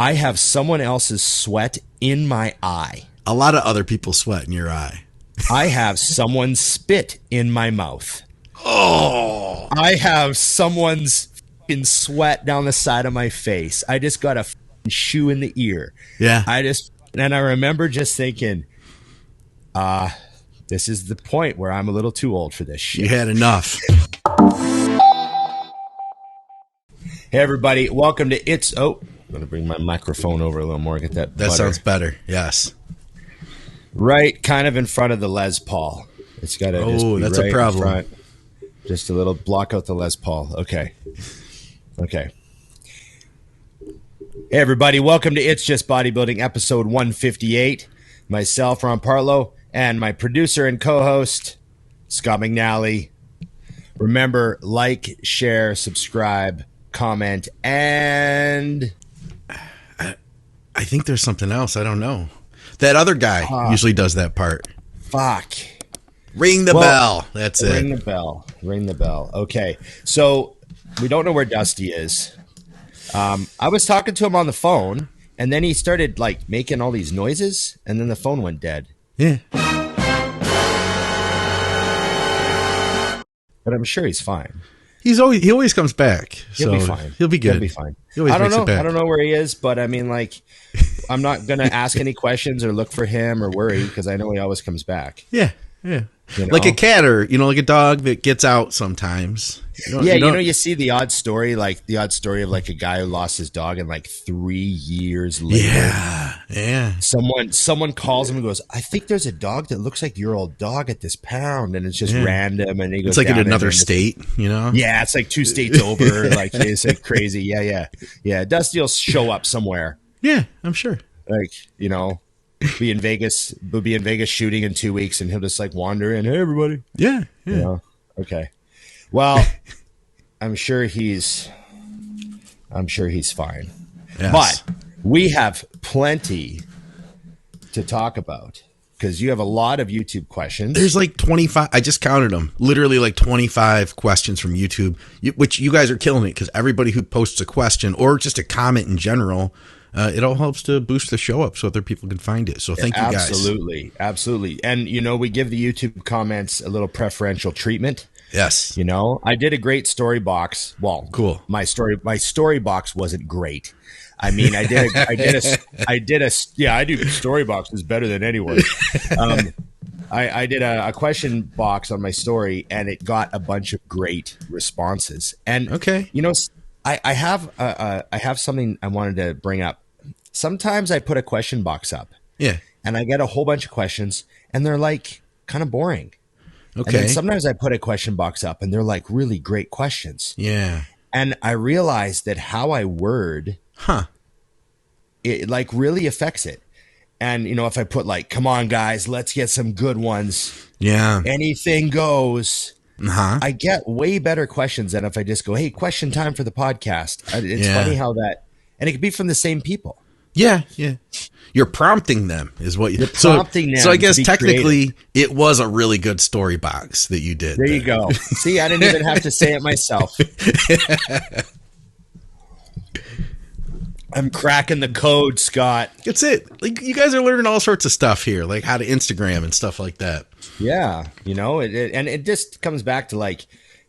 I have someone else's sweat in my eye. A lot of other people sweat in your eye. I have someone's spit in my mouth. Oh. I have someone's fucking sweat down the side of my face. I just got a fucking shoe in the ear. Yeah. And I remember just thinking, this is the point where I'm a little too old for this shit. You had enough. Hey, everybody. Welcome to It's... Oh, I'm going to bring my microphone over a little more. Get that butter. Sounds better. Yes. Right kind of in front of the Les Paul. It's got to just be that's right a problem. in front. Just a little block out the Les Paul. Okay. Hey, everybody. Welcome to It's Just Bodybuilding, episode 158. Myself, Ron Partlow, and my producer and co-host, Scott McNally. Remember, like, share, subscribe, comment, and... I think there's something else. I don't know. That other guy usually does that part. Fuck. Ring the bell. That's it. Ring the bell. Ring the bell. Okay. So we don't know where Dusty is. I was talking to him on the phone, and then he started like making all these noises, and then the phone went dead. Yeah. But I'm sure he's fine. He always comes back. He'll be fine. He'll be good. He'll be fine. He always makes it back. I don't know where he is, but I mean, like, I'm not gonna ask any questions or look for him or worry because I know he always comes back. Yeah. You know? Like a cat or, like a dog that gets out sometimes. You see the odd story, like the odd story of like a guy who lost his dog and like 3 years later. Yeah. Someone calls him and goes, I think there's a dog that looks like your old dog at this pound. And it's just random. And he goes, it's like in another state, Yeah, it's like 2 states over. Like it's like crazy. Yeah. Dusty will show up somewhere. Yeah, I'm sure. Like, be in Vegas shooting in 2 weeks and he'll just like wander in. Hey, everybody. Yeah. Okay. Well, I'm sure he's fine. Yes. But we have plenty to talk about because you have a lot of YouTube questions. There's like 25. I just counted them. Literally like 25 questions from YouTube, which you guys are killing it because everybody who posts a question or just a comment in general, it all helps to boost the show up so other people can find it. So thank you guys. Absolutely. And, we give the YouTube comments a little preferential treatment. Yes. I did a great story box. Well, cool. My story box wasn't great. I mean, I do story boxes better than anyone. I did a question box on my story and it got a bunch of great responses. And, okay. I have something I wanted to bring up. Sometimes I put a question box up. Yeah. And I get a whole bunch of questions and they're like kind of boring. Okay. And then sometimes I put a question box up and they're like really great questions. Yeah. And I realized that how I word it like really affects it. And if I put like, come on guys, let's get some good ones. Yeah. Anything goes. I get way better questions than if I just go, hey, question time for the podcast. It's funny how that, and it could be from the same people. Yeah. You're prompting them is what you're prompting them. So I guess technically it was a really good story box that you did. There you go. See, I didn't even have to say it myself. I'm cracking the code, Scott. That's it. Like you guys are learning all sorts of stuff here, like how to Instagram and stuff like that. Yeah. And it just comes back to like,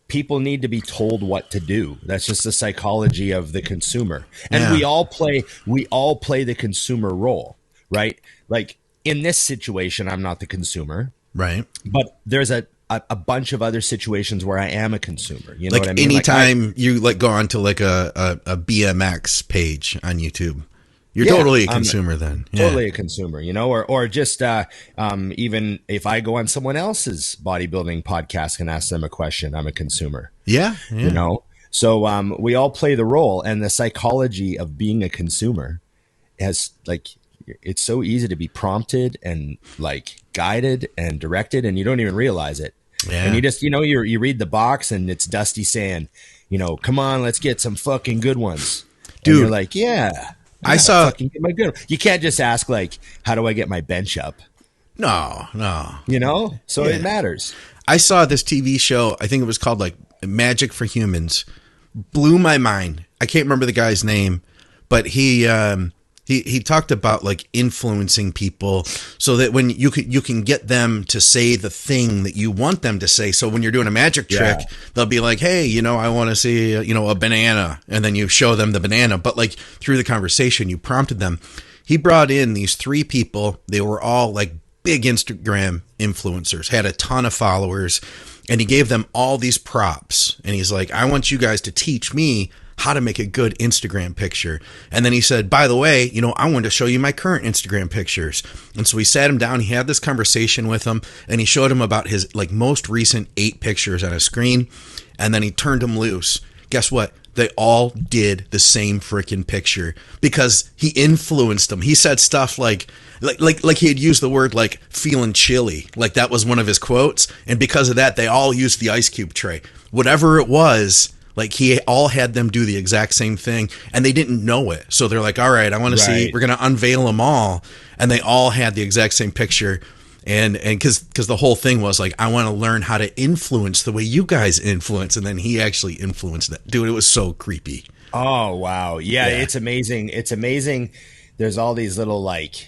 people need to be told what to do. That's just the psychology of the consumer. And we all play the consumer role, right? Like in this situation, I'm not the consumer. Right. But there's a bunch of other situations where I am a consumer. You know like what I mean? Anytime you like go onto like a BMX page on YouTube, you're totally a consumer then. Yeah. Totally a consumer, or just even if I go on someone else's bodybuilding podcast and ask them a question, I'm a consumer. Yeah. So we all play the role, and the psychology of being a consumer has like, it's so easy to be prompted and like guided and directed, and you don't even realize it. Yeah. And you just, you read the box and it's Dusty saying, come on, let's get some fucking good ones. Dude. And you're like, yeah. I saw fucking get my good. You can't just ask like, how do I get my bench up? No. So it matters. I saw this TV show. I think it was called like Magic for Humans. Blew my mind. I can't remember the guy's name, but he He talked about like influencing people so that when you can get them to say the thing that you want them to say. So when you're doing a magic trick, they'll be like, hey, I want to see, a banana. And then you show them the banana. But like through the conversation, you prompted them. He brought in these 3 people. They were all like big Instagram influencers, had a ton of followers. And he gave them all these props. And he's like, I want you guys to teach me how to make a good Instagram picture. And then he said, by the way, I wanted to show you my current Instagram pictures. And so we sat him down, he had this conversation with him, and he showed him about his like most recent 8 pictures on a screen. And then he turned them loose. Guess what? They all did the same freaking picture because he influenced them. He said stuff like he had used the word like feeling chilly. Like that was one of his quotes. And because of that, they all used the ice cube tray. Whatever it was, like he all had them do the exact same thing and they didn't know it. So they're like, all right, I want to see, we're going to unveil them all. And they all had the exact same picture. And cause the whole thing was like, I want to learn how to influence the way you guys influence. And then he actually influenced that. Dude, it was so creepy. Oh, wow. Yeah. It's amazing. It's amazing. There's all these little like,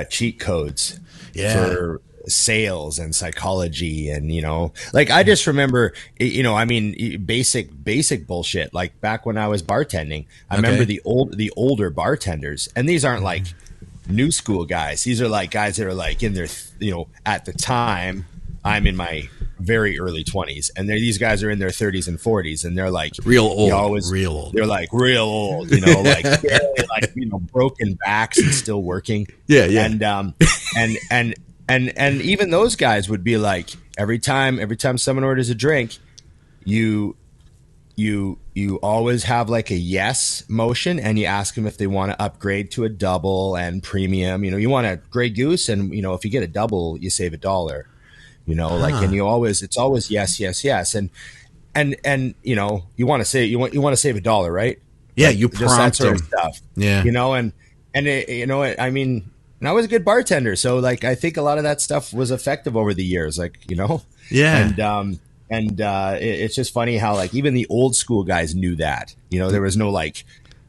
cheat codes for sales and psychology and like I just remember basic bullshit like back when I was bartending. I remember the older bartenders, and these aren't like new school guys. These are like guys that are like in their at the time I'm in my very early 20s, and these guys are in their 30s and 40s, and they're like real old. They're like real old, like broken backs and still working. And even those guys would be like, every time someone orders a drink, you always have like a yes motion, and you ask them if they want to upgrade to a double and premium. You want a Grey Goose, and if you get a double, you save $1. And it's always yes, and you want to say you want to save $1, right? Yeah, like, you prompt that sort them. of stuff. Yeah, and I was a good bartender, so like I think a lot of that stuff was effective over the years, Yeah. And it's just funny how like even the old school guys knew that. There was no like,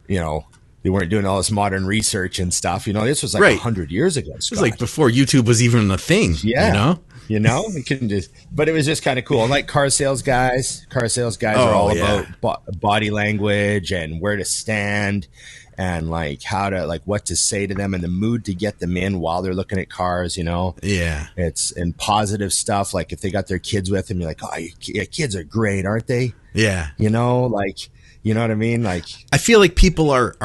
they weren't doing all this modern research and stuff. This was like 100 years ago. It was like before YouTube was even a thing. Yeah. We couldn't but it was just kind of cool. And like car sales guys are all about body language and where to stand and like how to like what to say to them and the mood to get them in while they're looking at cars. It's and positive stuff. Like if they got their kids with them, you're like, oh, your kids are great, aren't they? Yeah. Like, you know what I mean? Like, I feel like people are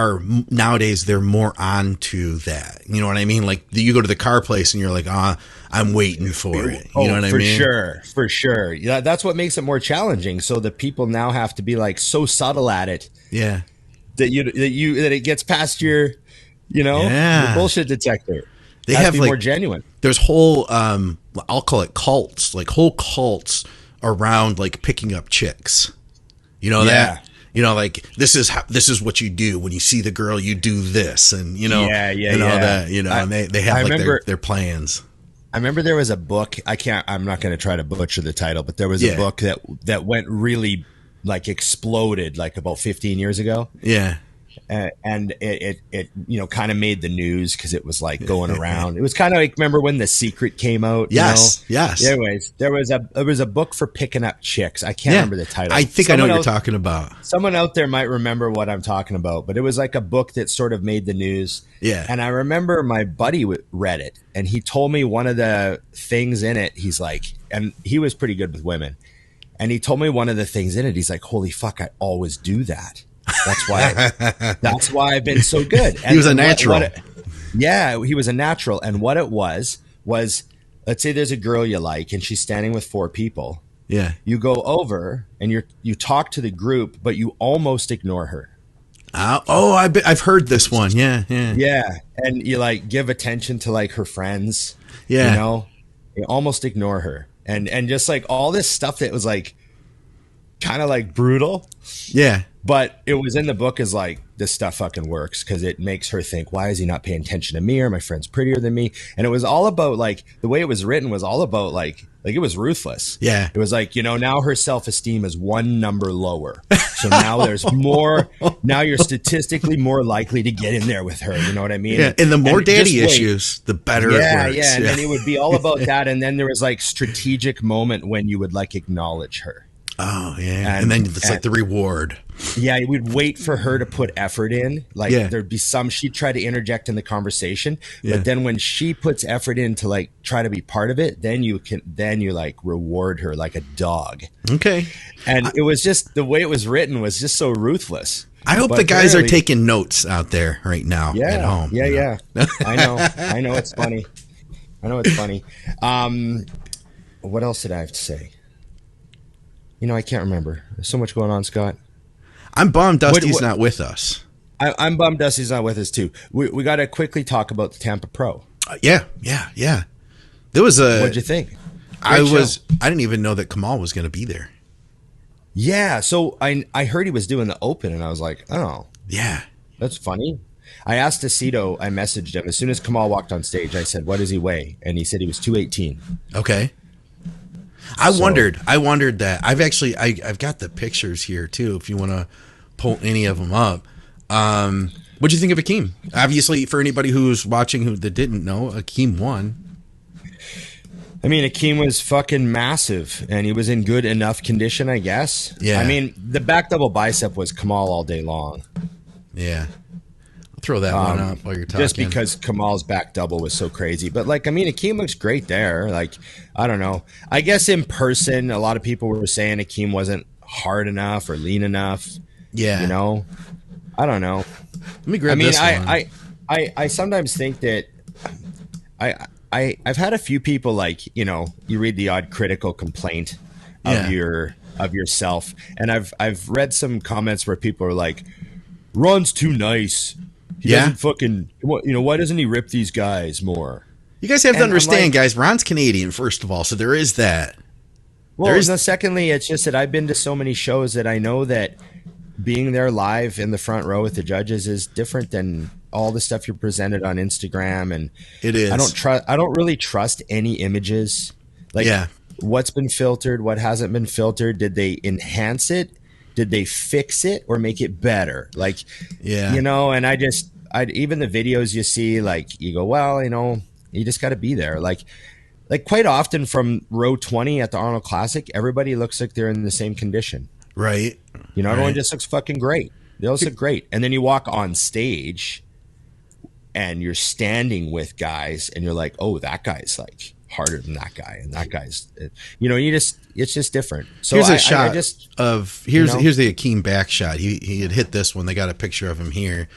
nowadays, they're more on to that. You know what I mean? Like you go to the car place and you're like, I'm waiting for it. You know what I mean? For sure. Yeah. That's what makes it more challenging. So the people now have to be like so subtle at it. Yeah. That it gets past your, your bullshit detector. They have to be like more genuine. There's whole, I'll call it cults, like whole cults around like picking up chicks. That? Like this is what you do when you see the girl, you do this, and all that, and they have their plans. I remember there was a book. I'm not going to try to butcher the title, but there was a book that went really like exploded like about 15 years ago. Yeah. And it kind of made the news because it was like going around. It was kind of like, remember when The Secret came out? Yes. Anyways, there was a book for picking up chicks. I can't remember the title. I think I know what you're talking about. Someone out there might remember what I'm talking about, but it was like a book that sort of made the news. Yeah. And I remember my buddy read it, and he told me one of the things in it. He's like, and he was pretty good with women, and he told me one of the things in it. He's like, holy fuck, I always do that. That's why I've been so good. And he was a natural. He was a natural. And what it was, let's say there's a girl you like and she's standing with 4 people. Yeah. You go over and you talk to the group, but you almost ignore her. I've heard this one. Yeah. And you like give attention to like her friends. Yeah. You almost ignore her. And just like all this stuff that was like kind of like brutal. Yeah. But it was in the book as like, this stuff fucking works because it makes her think, why is he not paying attention to me, or my friend's prettier than me? And it was all about like, the way it was written was all about like Like, it was ruthless. Yeah. It was like, now her self-esteem is one number lower. So now there's more. Now you're statistically more likely to get in there with her. You know what I mean? Yeah. And the more daddy just issues, the better it works. Yeah. And then it would be all about that. And then there was like strategic moment when you would like acknowledge her. Oh, yeah. And then it's like the reward. Yeah, we'd wait for her to put effort in. Like, there'd be she'd try to interject in the conversation. But then when she puts effort in to like try to be part of it, then you like reward her like a dog. Okay. And it was just, the way it was written was just so ruthless. I hope the guys are taking notes out there right now at home. Yeah. I know it's funny. What else did I have to say? I can't remember. There's so much going on, Scott. I'm bummed Dusty's not with us. I'm bummed Dusty's not with us too. We got to quickly talk about the Tampa Pro. Yeah. There was What'd you think? I didn't even know that Kamal was going to be there. Yeah, so I heard he was doing the Open, and I was like, oh, yeah, that's funny. I asked Aceto, I messaged him as soon as Kamal walked on stage. I said, what does he weigh? And he said he was 218. Okay. I wondered that. I've got the pictures here too, if you want to pull any of them up. What'd you think of Akim? Obviously, for anybody who's watching that didn't know, Akim won. I mean, Akim was fucking massive, and he was in good enough condition, I guess. Yeah. I mean, the back double bicep was Kamal all day long. Yeah. I'll throw that one up while you're talking. Just because Kamal's back double was so crazy. But, like, I mean, Akim looks great there. Like, I don't know. I guess in person, a lot of people were saying Akim wasn't hard enough or lean enough. Yeah. I don't know. Let me grab this one. I sometimes think that I've had a few people, like, you read the odd critical complaint of yourself, and I've read some comments where people are like, Ron's too nice. He doesn't fucking, why doesn't he rip these guys more? You guys have to understand, guys, Ron's Canadian, first of all, so there is that. Well, secondly, it's just that I've been to so many shows that I know that being there live in the front row with the judges is different than all the stuff you're presented on Instagram. And it is. I don't really trust any images. Like, what's been filtered, what hasn't been filtered. Did they enhance it? Did they fix it or make it better? Like, and even the videos you see, like, you go, well, you just got to be there. Like quite often from row 20 at the Arnold Classic, everybody looks like they're in the same condition. Right. Everyone just looks fucking great. They all look great. And then you walk on stage and you're standing with guys and you're like, oh, that guy's like harder than that guy. And that guy's, it's just different. So here's a shot here's the Akim back shot. He had hit this one. They got a picture of him here.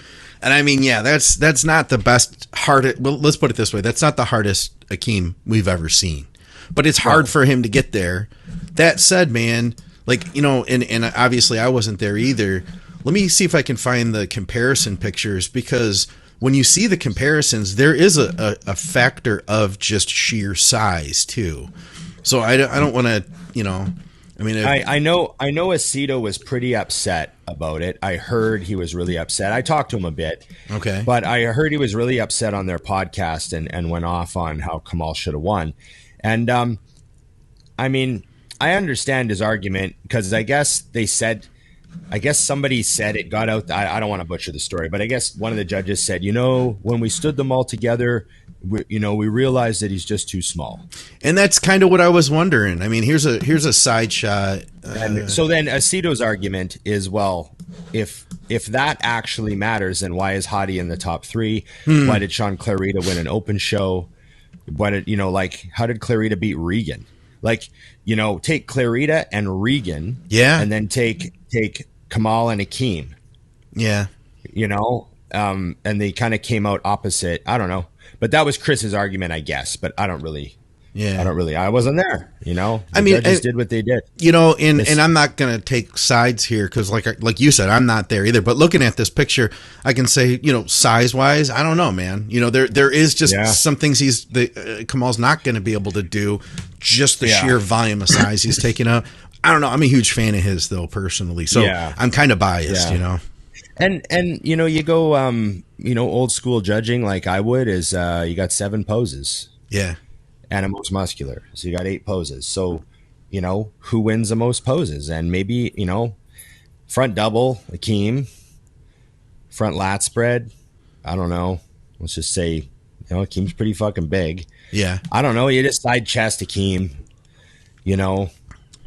And I mean, that's not the hardest. Well, let's put it this way. That's not the hardest Akim we've ever seen, but it's hard for him to get there. That said, man, like, and obviously I wasn't there either. Let me see if I can find the comparison pictures, because when you see the comparisons, there is a factor of just sheer size too. So I don't want to, I know Aceto was pretty upset about it. I heard he was really upset. I talked to him a bit. Okay. But I heard he was really upset on their podcast and went off on how Kamal should have won. And, I understand his argument, because I guess somebody said, it got out. I don't want to butcher the story, but I guess one of the judges said, when we stood them all together, we realized that he's just too small. And that's kind of what I was wondering. I mean, here's a side shot. And so then Aceto's argument is, well, if that actually matters, then why is Hadi in the top 3? Why did Shaun Clarida win an open show? How did Clarida beat Regan? Like, take Clarida and Regan, and then take Kamal and Akim, and they kind of came out opposite. I don't know, but that was Chris's argument, I guess. But I don't really. I wasn't there. Judges did what they did. And I'm not gonna take sides here, because like you said, I'm not there either. But looking at this picture, I can say, size wise, I don't know, man. There is just some things Kamal's not going to be able to do. Just the sheer volume of size he's taking up. I don't know. I'm a huge fan of his, though, personally. So I'm kind of biased, And you go old school judging like I would, is you got 7 poses. Yeah. and a most muscular. So you got 8 poses. So, you know, who wins the most poses? And maybe, you know, front double, Akim, front lat spread. I don't know. Let's just say, you know, Akim's pretty fucking big. Yeah. I don't know. You just side chest Akim, you know,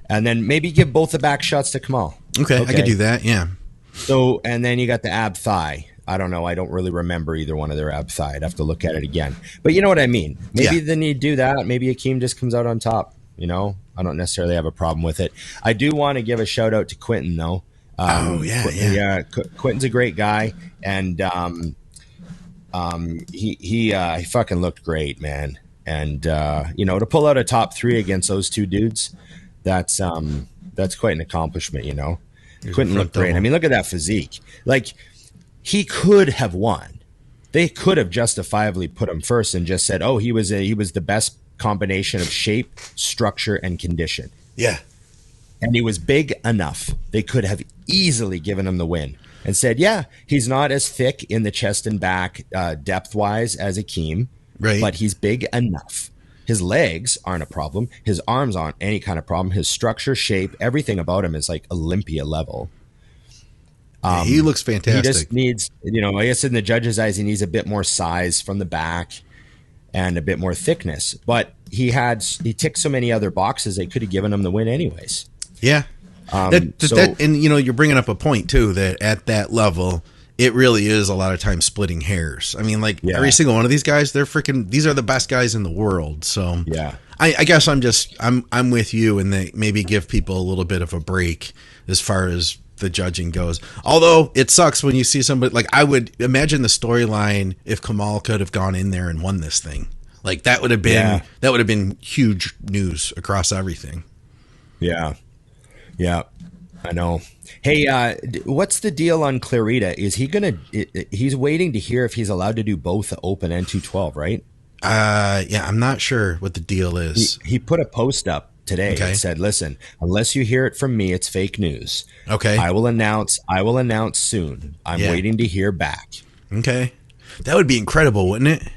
and then maybe give both the back shots to Kamal. Okay. I could do that. Yeah. So, and then you got the ab thigh. I don't know. I don't really remember either one of their ab thigh. I'd have to look at it again. But you know what I mean? Maybe then you do that. Maybe Akim just comes out on top. You know, I don't necessarily have a problem with it. I do want to give a shout out to Quentin, though. Quentin's a great guy. And he fucking looked great, man. And, you know, to pull out a top 3 against those 2 dudes, that's quite an accomplishment, you know. Quentin looked great. I mean, look at that physique. Like, he could have won. They could have justifiably put him first and just said, "Oh, he was the best combination of shape, structure, and condition." Yeah, and he was big enough. They could have easily given him the win and said, "Yeah, he's not as thick in the chest and back depth wise as Akim, right? But he's big enough. His legs aren't a problem. His arms aren't any kind of problem. His structure, shape, everything about him is like Olympia level." He looks fantastic. He just needs, you know, I guess in the judge's eyes, he needs a bit more size from the back and a bit more thickness. But he ticked so many other boxes, they could have given him the win anyways. Yeah. And, you know, you're bringing up a point, too, that at that level, it really is a lot of times splitting hairs. I mean, like every single one of these guys, these are the best guys in the world. So yeah, I guess I'm with you, and they maybe give people a little bit of a break as far as the judging goes. Although it sucks when you see somebody, like, I would imagine the storyline if Kamal could have gone in there and won this thing. Like, that would have been huge news across everything. Yeah. Yeah. I know. Hey, what's the deal on Clarida? Is he he's waiting to hear if he's allowed to do both the open and 212, right? Yeah, I'm not sure what the deal is. He put a post up today that said, "Listen, unless you hear it from me, it's fake news. Okay. I will announce soon. I'm waiting to hear back." Okay. That would be incredible, wouldn't it?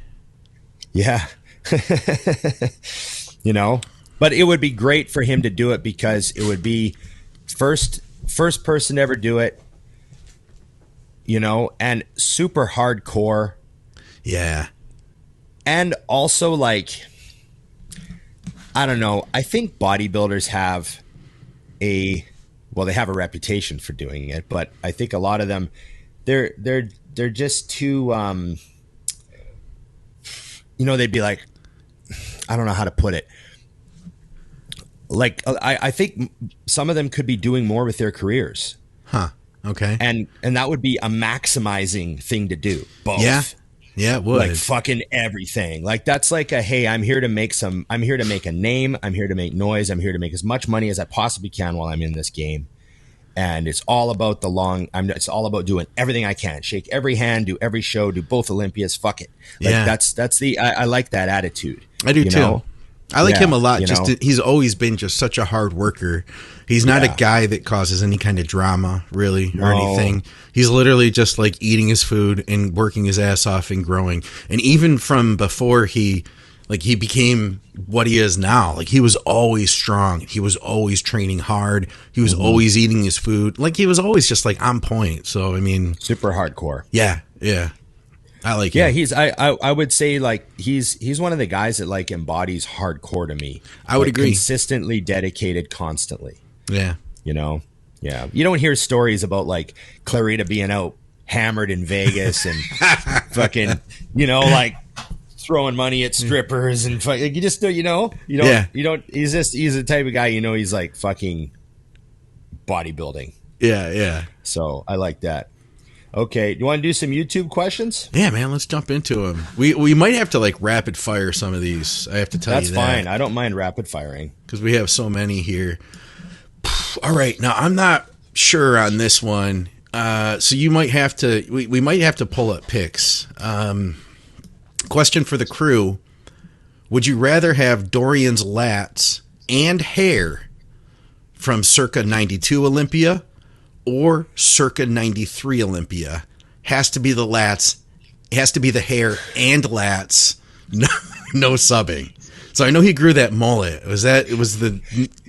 Yeah. You know, but it would be great for him to do it because it would be first person to ever do it, you know, and super hardcore. Yeah. And also, like, I don't know. I think bodybuilders have they have a reputation for doing it, but I think a lot of them, they're just too, you know, they'd be like, I don't know how to put it. Like, I think some of them could be doing more with their careers. Huh. Okay. And that would be a maximizing thing to do. Both. Yeah. Yeah, it would. Like fucking everything. Like, that's like hey, I'm here to make a name. I'm here to make noise. I'm here to make as much money as I possibly can while I'm in this game. And it's all about it's all about doing everything I can. Shake every hand, do every show, do both Olympias. Fuck it. Like, that's I like that attitude. I do too. Know? I like him a lot. He's always been just such a hard worker. He's not a guy that causes any kind of drama, really, or anything. He's literally just like eating his food and working his ass off and growing. And even from before he became what he is now, like, he was always strong. He was always training hard. He was always eating his food. Like, he was always just like on point. So, I mean, super hardcore. Yeah. Yeah. I like him. Yeah, I would say, like, he's one of the guys that, like, embodies hardcore to me. I would agree. Consistently dedicated, constantly. Yeah. You know? Yeah. You don't hear stories about, like, Clarida being out hammered in Vegas and fucking, you know, like, throwing money at strippers and you just, you don't, he's the type of guy, you know, he's like fucking bodybuilding. Yeah. Yeah. So I like that. Okay, do you want to do some YouTube questions? Yeah, man, let's jump into them. We might have to, like, rapid fire some of these. I have to tell you that. That's fine. I don't mind rapid firing because we have so many here. All right, now I'm not sure on this one, so you might have to. We might have to pull up pics. Question for the crew: would you rather have Dorian's lats and hair from circa '92 Olympia? Or circa 93 Olympia? Has to be the lats, has to be the hair and lats, no subbing. So I know he grew that mullet. It was the...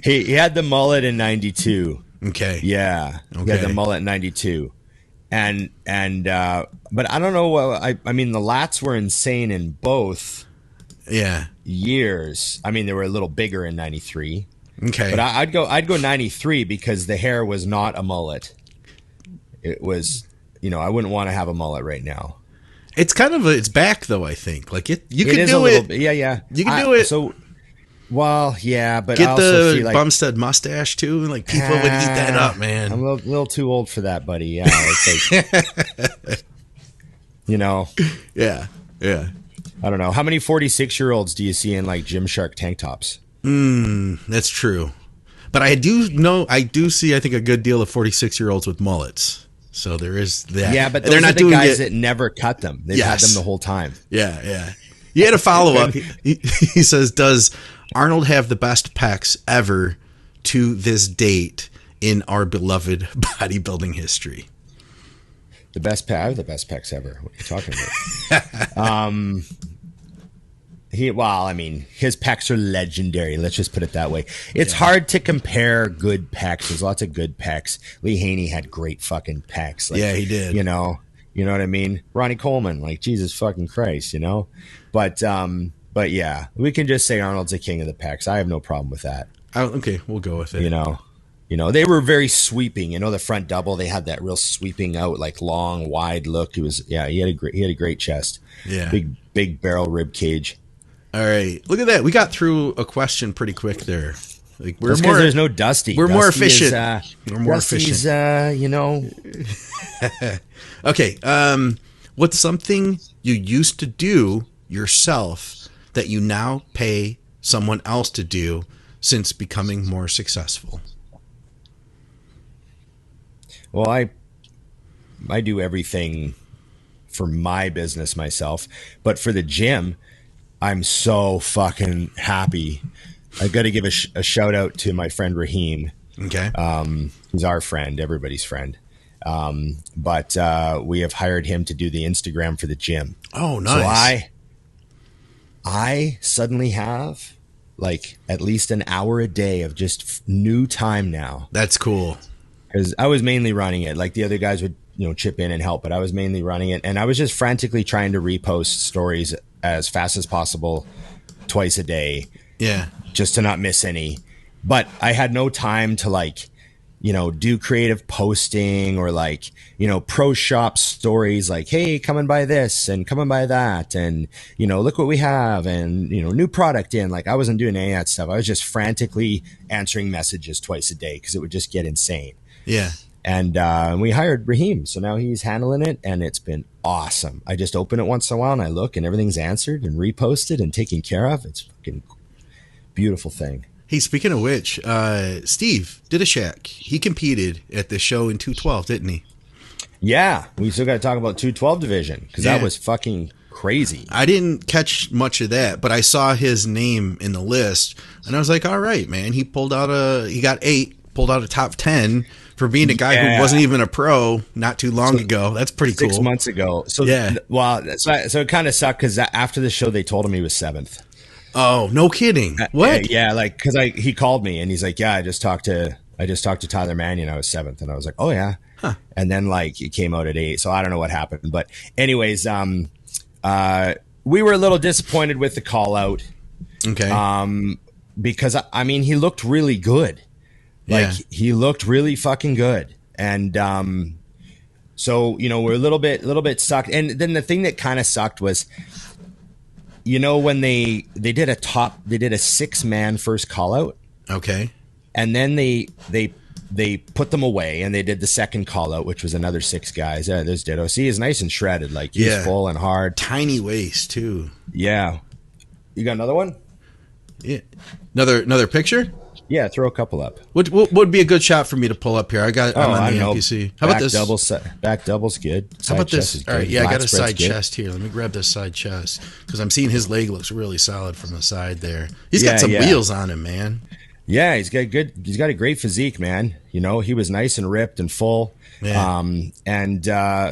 He had the mullet in 92. Okay. Yeah. Okay. He had the mullet in 92. And but I don't know. I mean, the lats were insane in both years. I mean, they were a little bigger in 93. Okay. But I'd go 93 because the hair was not a mullet. It was, I wouldn't want to have a mullet right now. It's kind of it's back though. I think like you can is do a little it. bit, yeah. You can do it. So, well, yeah, but get I also see, the Bumstead mustache too. Like people would eat that up, man. I'm a little too old for that, buddy. Yeah, it's like, Yeah. I don't know. How many 46-year-olds do you see in like Gymshark tank tops? That's true. But I do see, I think, a good deal of 46-year-olds with mullets. So there is that. Yeah, but they're not the guys that never cut them. They've had them the whole time. Yeah. You had a follow-up. He says, does Arnold have the best pecs ever to this date in our beloved bodybuilding history? The best pecs? I have the best pecs ever. What are you talking about? His pecs are legendary. Let's just put it that way. It's hard to compare good pecs. There's lots of good pecs. Lee Haney had great fucking pecs. Like, yeah, he did. You know what I mean? Ronnie Coleman, like Jesus fucking Christ, But yeah, we can just say Arnold's the king of the pecs. I have no problem with that. Okay, we'll go with it. They were very sweeping. The front double, they had that real sweeping out, like long, wide look. He had a great chest. Yeah, big barrel rib cage. All right, look at that. We got through a question pretty quick there. Like That's because there's no Dusty. We're more efficient. We're more Dusty's, efficient. Okay. What's something you used to do yourself that you now pay someone else to do since becoming more successful? Well, I do everything for my business myself, but for the gym, I'm so fucking happy. I got to give a shout out to my friend Raheem. Okay. He's our friend, everybody's friend. But we have hired him to do the Instagram for the gym. Oh, nice. So I suddenly have like at least an hour a day of just new time now. That's cool. Because I was mainly running it. Like the other guys would, chip in and help, but I was mainly running it. And I was just frantically trying to repost stories as fast as possible twice a day. Yeah. Just to not miss any. But I had no time to do creative posting or pro shop stories like, hey, come and buy this and come and buy that. And, look what we have and, new product in. Like I wasn't doing any of that stuff. I was just frantically answering messages twice a day because it would just get insane. Yeah. And we hired Raheem. So now he's handling it and it's been awesome. I just open it once in a while and I look and everything's answered and reposted and taken care of. It's fucking beautiful thing. Hey, speaking of which, Steve Didashak, he competed at the show in 212, didn't he? Yeah. We still got to talk about 212 division because that was fucking crazy. I didn't catch much of that, but I saw his name in the list and I was like, all right, man. He pulled out pulled out a top 10 for being a guy who wasn't even a pro not too long ago. That's pretty cool. 6 months ago. So so it kind of sucked because after the show they told him he was 7th. Oh, no kidding. What? Yeah, like because he called me and he's like, yeah, I just talked to Tyler Mannion. I was 7th, and I was like, oh yeah. Huh. And then it came out at 8. So I don't know what happened, but anyways, we were a little disappointed with the call out. Okay. Because he looked really good. He looked really fucking good. And so, we're a little bit sucked. And then the thing that kind of sucked was, when they did a 6-man first call out. Okay. And then they put them away and they did the second call out, which was another 6 guys. Yeah, there's Ditto. See, he's nice and shredded. He's full and hard. Tiny waist too. Yeah. You got another one? Yeah. Another picture? Yeah, throw a couple up. What would be a good shot for me to pull up here? I'm on the NPC. How about this? Back double's good. How about this? All right, yeah, I got a side good. chest here. Let me grab this side chest because I'm seeing his leg looks really solid from the side there. He's got some wheels on him, man. Yeah, he's got a great physique, man. He was nice and ripped and full. Yeah.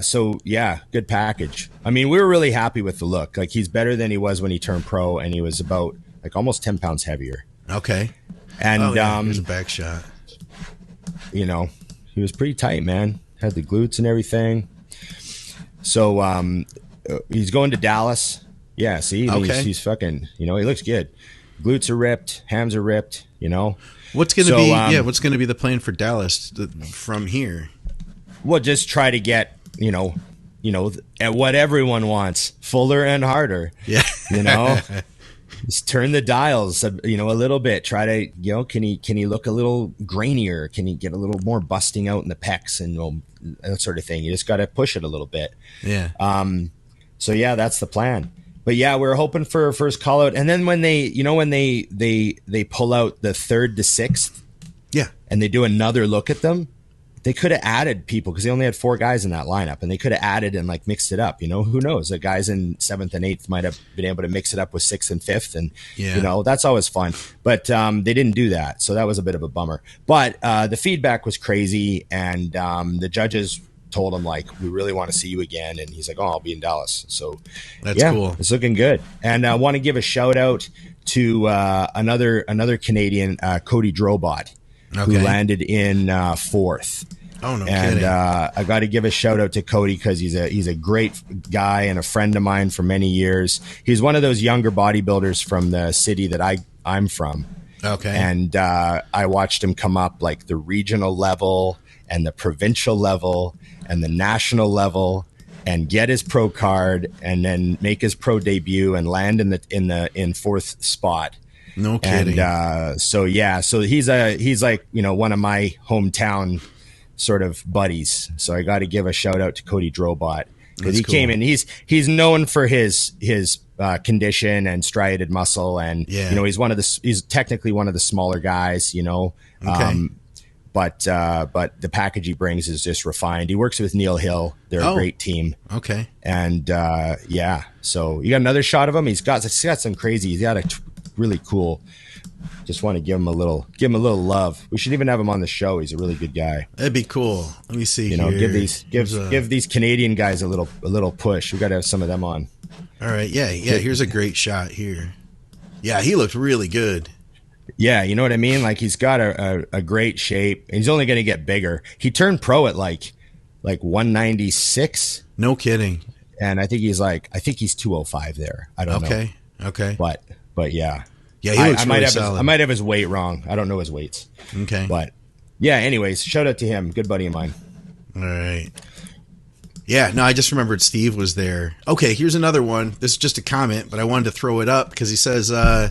So yeah, good package. We were really happy with the look. He's better than he was when he turned pro, and he was about like almost 10 pounds heavier. Okay. And here's a back shot. You know, he was pretty tight, man. Had the glutes and everything. So he's going to Dallas. Yeah, see, he's fucking, you know, he looks good. Glutes are ripped, hams are ripped, you know. What's going to what's going to be the plan for Dallas from here? We'll just try to get, you know, at what everyone wants, fuller and harder. Yeah. You know, just turn the dials, you know, a little bit. Try to, you know, can he look a little grainier? Can he get a little more busting out in the pecs and that sort of thing? You just got to push it a little bit. Yeah. So yeah, that's the plan. But yeah, we're hoping for a first call out. And then when they pull out the 3rd to 6th, yeah, and they do another look at them, they could have added people because they only had 4 guys in that lineup, and they could have added and like mixed it up. You know, who knows? The guys in 7th and 8th might have been able to mix it up with 6th and 5th, and you know, that's always fun. But they didn't do that, so that was a bit of a bummer. But the feedback was crazy, and the judges told him like, we really want to see you again, and he's like, oh, I'll be in Dallas. So that's cool. It's looking good. And I want to give a shout out to another Canadian, Cody Drobot, who landed in 4th. Oh, no and kidding. I got to give a shout out to Cody because he's a great guy and a friend of mine for many years. He's one of those younger bodybuilders from the city that I'm from. Okay. And I watched him come up like the regional level and the provincial level and the national level, and get his pro card, and then make his pro debut and land in 4th spot. No kidding. And so he's like, you know, one of my hometown sort of buddies. So I got to give a shout out to Cody Drobot, because he came in. He's known for his condition and striated muscle, and you know, he's technically one of the smaller guys, you know. Okay. But the package he brings is just refined. He works with Neil Hill. They're a great team. Okay. And so you got another shot of him. He's got some crazy. He's got a really cool. Just want to give him a little love. We should even have him on the show. He's a really good guy. That'd be cool. Let me see. You know, give these Canadian guys a little push. We got to have some of them on. All right. Yeah. Here's a great shot here. Yeah, he looked really good. Yeah, you know what I mean? Like, he's got a great shape. He's only going to get bigger. He turned pro at like 196. No kidding. And I think he's 205 there. I don't know. Okay. But yeah. Yeah, he looks really solid. I might have his weight wrong. I don't know his weights. Okay. But yeah, anyways, shout out to him. Good buddy of mine. All right. Yeah, no, I just remembered Steve was there. Okay, here's another one. This is just a comment, but I wanted to throw it up because he says, how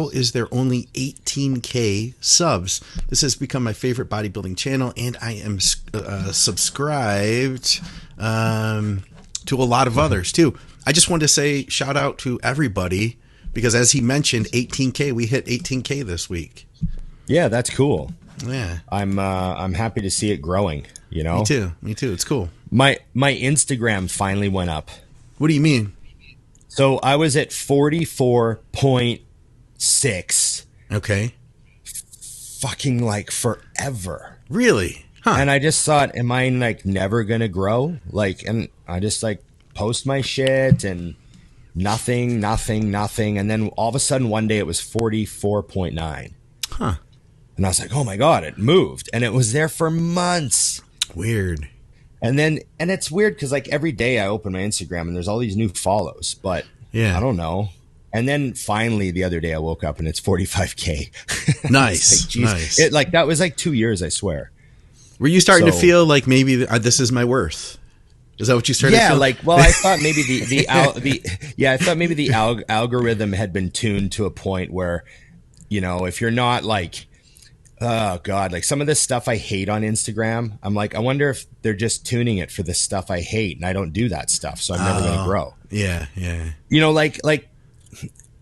is there only 18K subs? This has become my favorite bodybuilding channel, and I am subscribed to a lot of others, too. I just wanted to say shout out to everybody, because as he mentioned, 18K, we hit 18K this week. Yeah, that's cool. Yeah. I'm happy to see it growing, you know? Me too. It's cool. My Instagram finally went up. What do you mean? So I was at 44.6. Okay. Fucking like forever. Really? Huh. And I just thought, am I like never going to grow? Like, and I just like post my shit and nothing. And then all of a sudden one day it was 44.9. Huh. And I was like, oh my God, it moved. And it was there for months. Weird. And it's weird because like every day I open my Instagram and there's all these new follows, but yeah, I don't know. And then finally the other day I woke up and it's 45K. Nice. Like, nice. It like, that was like 2 years, I swear. Were you starting to feel like maybe this is my worth? Is that what you started to feel? Yeah, like, well, I thought maybe the algorithm had been tuned to a point where, you know, if you're not like, oh God, like some of this stuff I hate on Instagram, I'm like, I wonder if they're just tuning it for the stuff I hate, and I don't do that stuff, so I'm never going to grow. Yeah. You know, like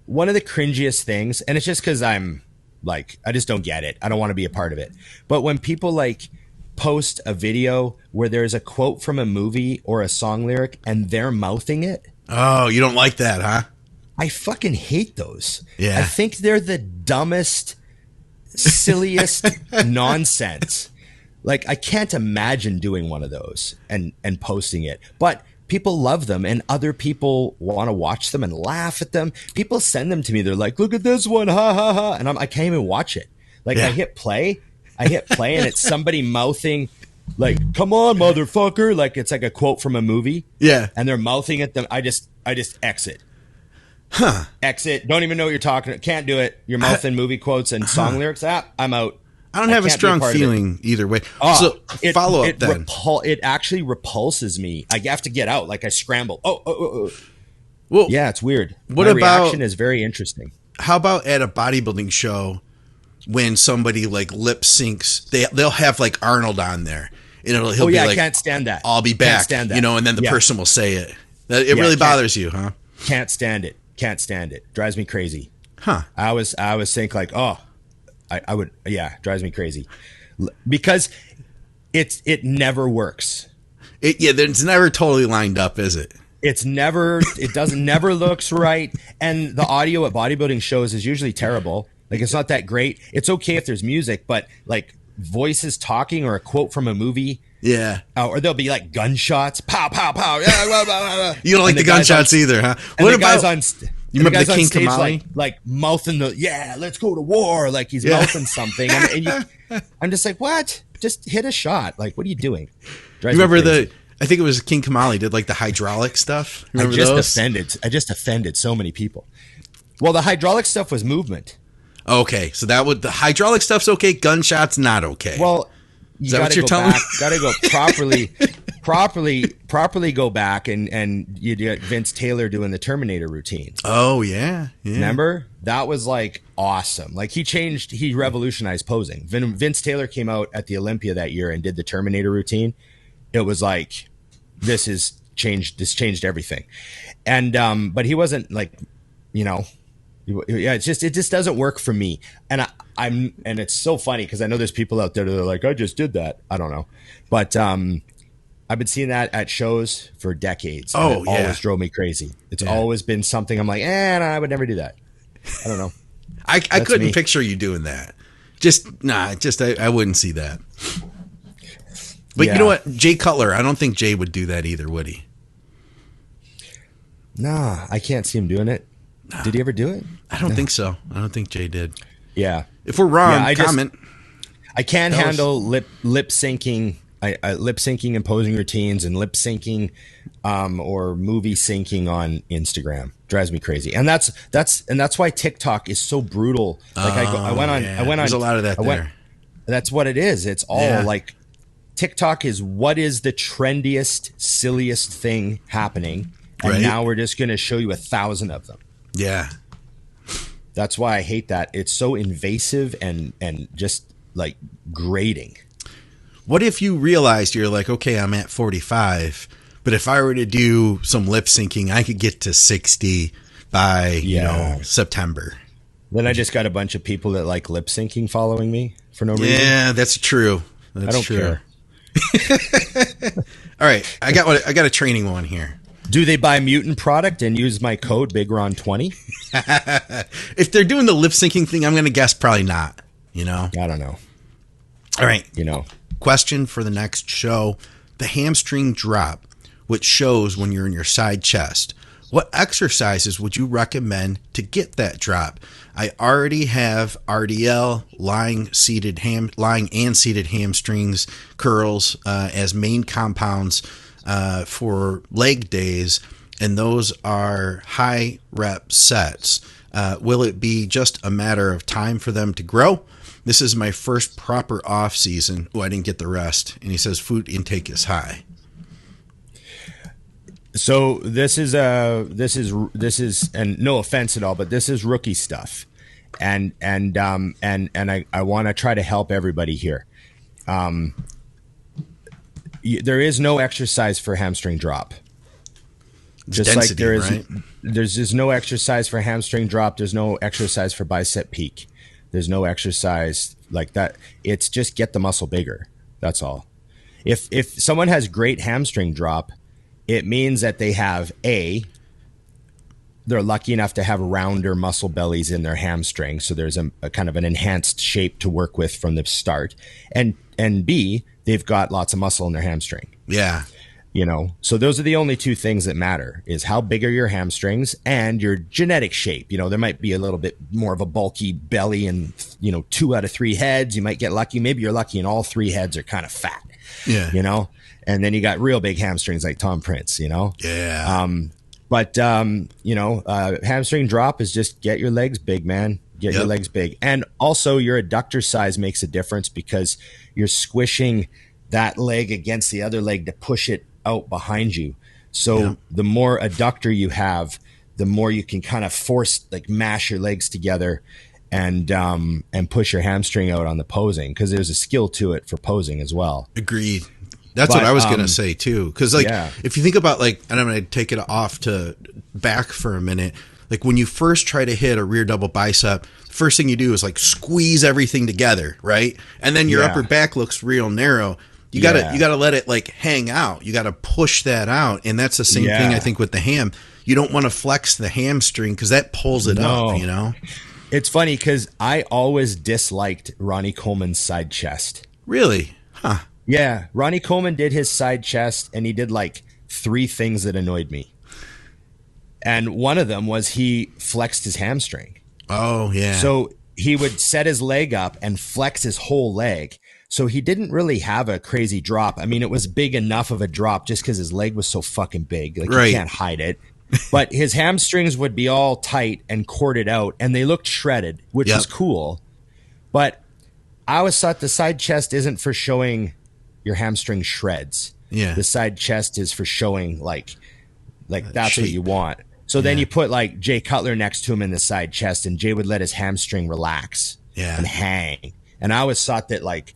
one of the cringiest things, and it's just because I'm like, I just don't get it. I don't want to be a part of it. But when people like post a video where there's a quote from a movie or a song lyric and they're mouthing it. Oh, you don't like that, huh? I fucking hate those. Yeah. I think they're the dumbest, silliest nonsense. Like, I can't imagine doing one of those and posting it. But people love them, and other people want to watch them and laugh at them. People send them to me. They're like, look at this one, ha ha ha, and I can't even watch it. Like I hit play, and it's somebody mouthing like, come on, motherfucker. Like it's like a quote from a movie. Yeah. And they're mouthing at them. I just exit. Exit. Don't even know what you're talking about. Can't do it. You're mouthing movie quotes and song lyrics. I'm out. I don't have a strong feeling either way. So follow up then. It actually repulses me. I have to get out. Like I scramble. Well, yeah, it's weird. What My about, reaction is very interesting. How about at a bodybuilding show when somebody like lip syncs? They'll have like Arnold on there, and he'll be like, I can't stand that. I'll be back. Can't stand that. You know, and then the person will say it. It really bothers you, huh? Can't stand it. Can't stand it. Drives me crazy. Huh. I was thinking like, I would, drives me crazy because it never works. It's never totally lined up, is it? It never looks right. And the audio at bodybuilding shows is usually terrible. Like it's not that great. It's okay if there's music, but like voices talking or a quote from a movie. Yeah. Or there'll be like gunshots. Pow, pow, pow. Yeah, blah, blah, blah. You don't like the gunshots either, huh? What about you remember the King Kamal? Like mouthing let's go to war. Like he's mouthing something. I'm just like, what? Just hit a shot. Like, what are you doing? You remember I think it was King Kamal. He did like the hydraulic stuff. Remember I just offended so many people. Well, the hydraulic stuff was movement. Okay. So the hydraulic stuff's okay. Gunshots, not okay. Well, is that what you're telling me? Got to go properly go back and you get Vince Taylor doing the Terminator routine. Oh yeah. Remember? That was like awesome. Like he revolutionized posing. Vince Taylor came out at the Olympia that year and did the Terminator routine. It was like, this changed everything. And but he wasn't like, it just doesn't work for me. And and it's so funny because I know there's people out there that are like, I just did that. I don't know. But I've been seeing that at shows for decades. Oh, it always drove me crazy. It's always been something I'm like, no, I would never do that. I don't know. I couldn't picture you doing that. I wouldn't see that. But you know what? Jay Cutler, I don't think Jay would do that either, would he? Nah, I can't see him doing it. Did he ever do it? I don't think so. I don't think Jay did. Yeah. If we're wrong, comment. I can't handle lip syncing. Lip syncing and posing routines and lip syncing or movie syncing on Instagram drives me crazy. And that's why TikTok is so brutal. Like I went on. There's a lot of that there. That's what it is. It's all like TikTok is what is the trendiest, silliest thing happening. And now we're just going to show you 1,000 of them. Yeah. That's why I hate that. It's so invasive and just like grating. What if you realized you're like, okay, I'm at 45, but if I were to do some lip syncing, I could get to 60 by, September. Then I just got a bunch of people that like lip syncing following me for no reason. Yeah, that's true. I don't care. All right. I got a training one here. Do they buy Mutant product and use my code BigRon20? If they're doing the lip syncing thing, I'm going to guess probably not, I don't know. All right. Question for the next show. The hamstring drop, which shows when you're in your side chest. What exercises would you recommend to get that drop? I already have RDL, lying and seated hamstrings, curls as main compounds for leg days, and those are high rep sets. Will it be just a matter of time for them to grow? This is my first proper off season. Oh, I didn't get the rest. And he says food intake is high. So this is and no offense at all, but this is rookie stuff. And I want to try to help everybody here. There is no exercise for hamstring drop. Just density, like there is, right? There's no exercise for hamstring drop. There's no exercise for bicep peak. There's no exercise like that. It's just get the muscle bigger. That's all. If someone has great hamstring drop, it means that they have they're lucky enough to have rounder muscle bellies in their hamstring. So there's a kind of an enhanced shape to work with from the start. And B, they've got lots of muscle in their hamstring. Yeah. So those are the only two things that matter, is how big are your hamstrings and your genetic shape. There might be a little bit more of a bulky belly and, 2 out of 3 heads. You might get lucky. Maybe you're lucky and all 3 heads are kind of fat, and then you got real big hamstrings like Tom Prince, Yeah. Hamstring drop is just get your legs big, man. Get your legs big. And also your adductor size makes a difference because you're squishing that leg against the other leg to push it out behind you. So the more adductor you have, the more you can kind of force, like mash your legs together and push your hamstring out on the posing, because there's a skill to it for posing as well. Agreed. That's what I was going to say too. Because if you think about and I'm going to take it off to back for a minute, like when you first try to hit a rear double bicep, first thing you do is like squeeze everything together, right? And then your upper back looks real narrow. You gotta let it like hang out. You gotta push that out, and that's the same thing I think with the ham. You don't want to flex the hamstring because that pulls it up. It's funny because I always disliked Ronnie Coleman's side chest. Really? Huh? Yeah, Ronnie Coleman did his side chest, and he did like 3 things that annoyed me. And one of them was he flexed his hamstring. Oh yeah. So he would set his leg up and flex his whole leg. So he didn't really have a crazy drop. I mean, it was big enough of a drop just because his leg was so fucking big. Like, you can't hide it. But his hamstrings would be all tight and corded out, and they looked shredded, which was cool. But I always thought the side chest isn't for showing your hamstring shreds. Yeah. The side chest is for showing, like that's shape. what you want. So then you put, like, Jay Cutler next to him in the side chest, and Jay would let his hamstring relax and hang. And I always thought that, like,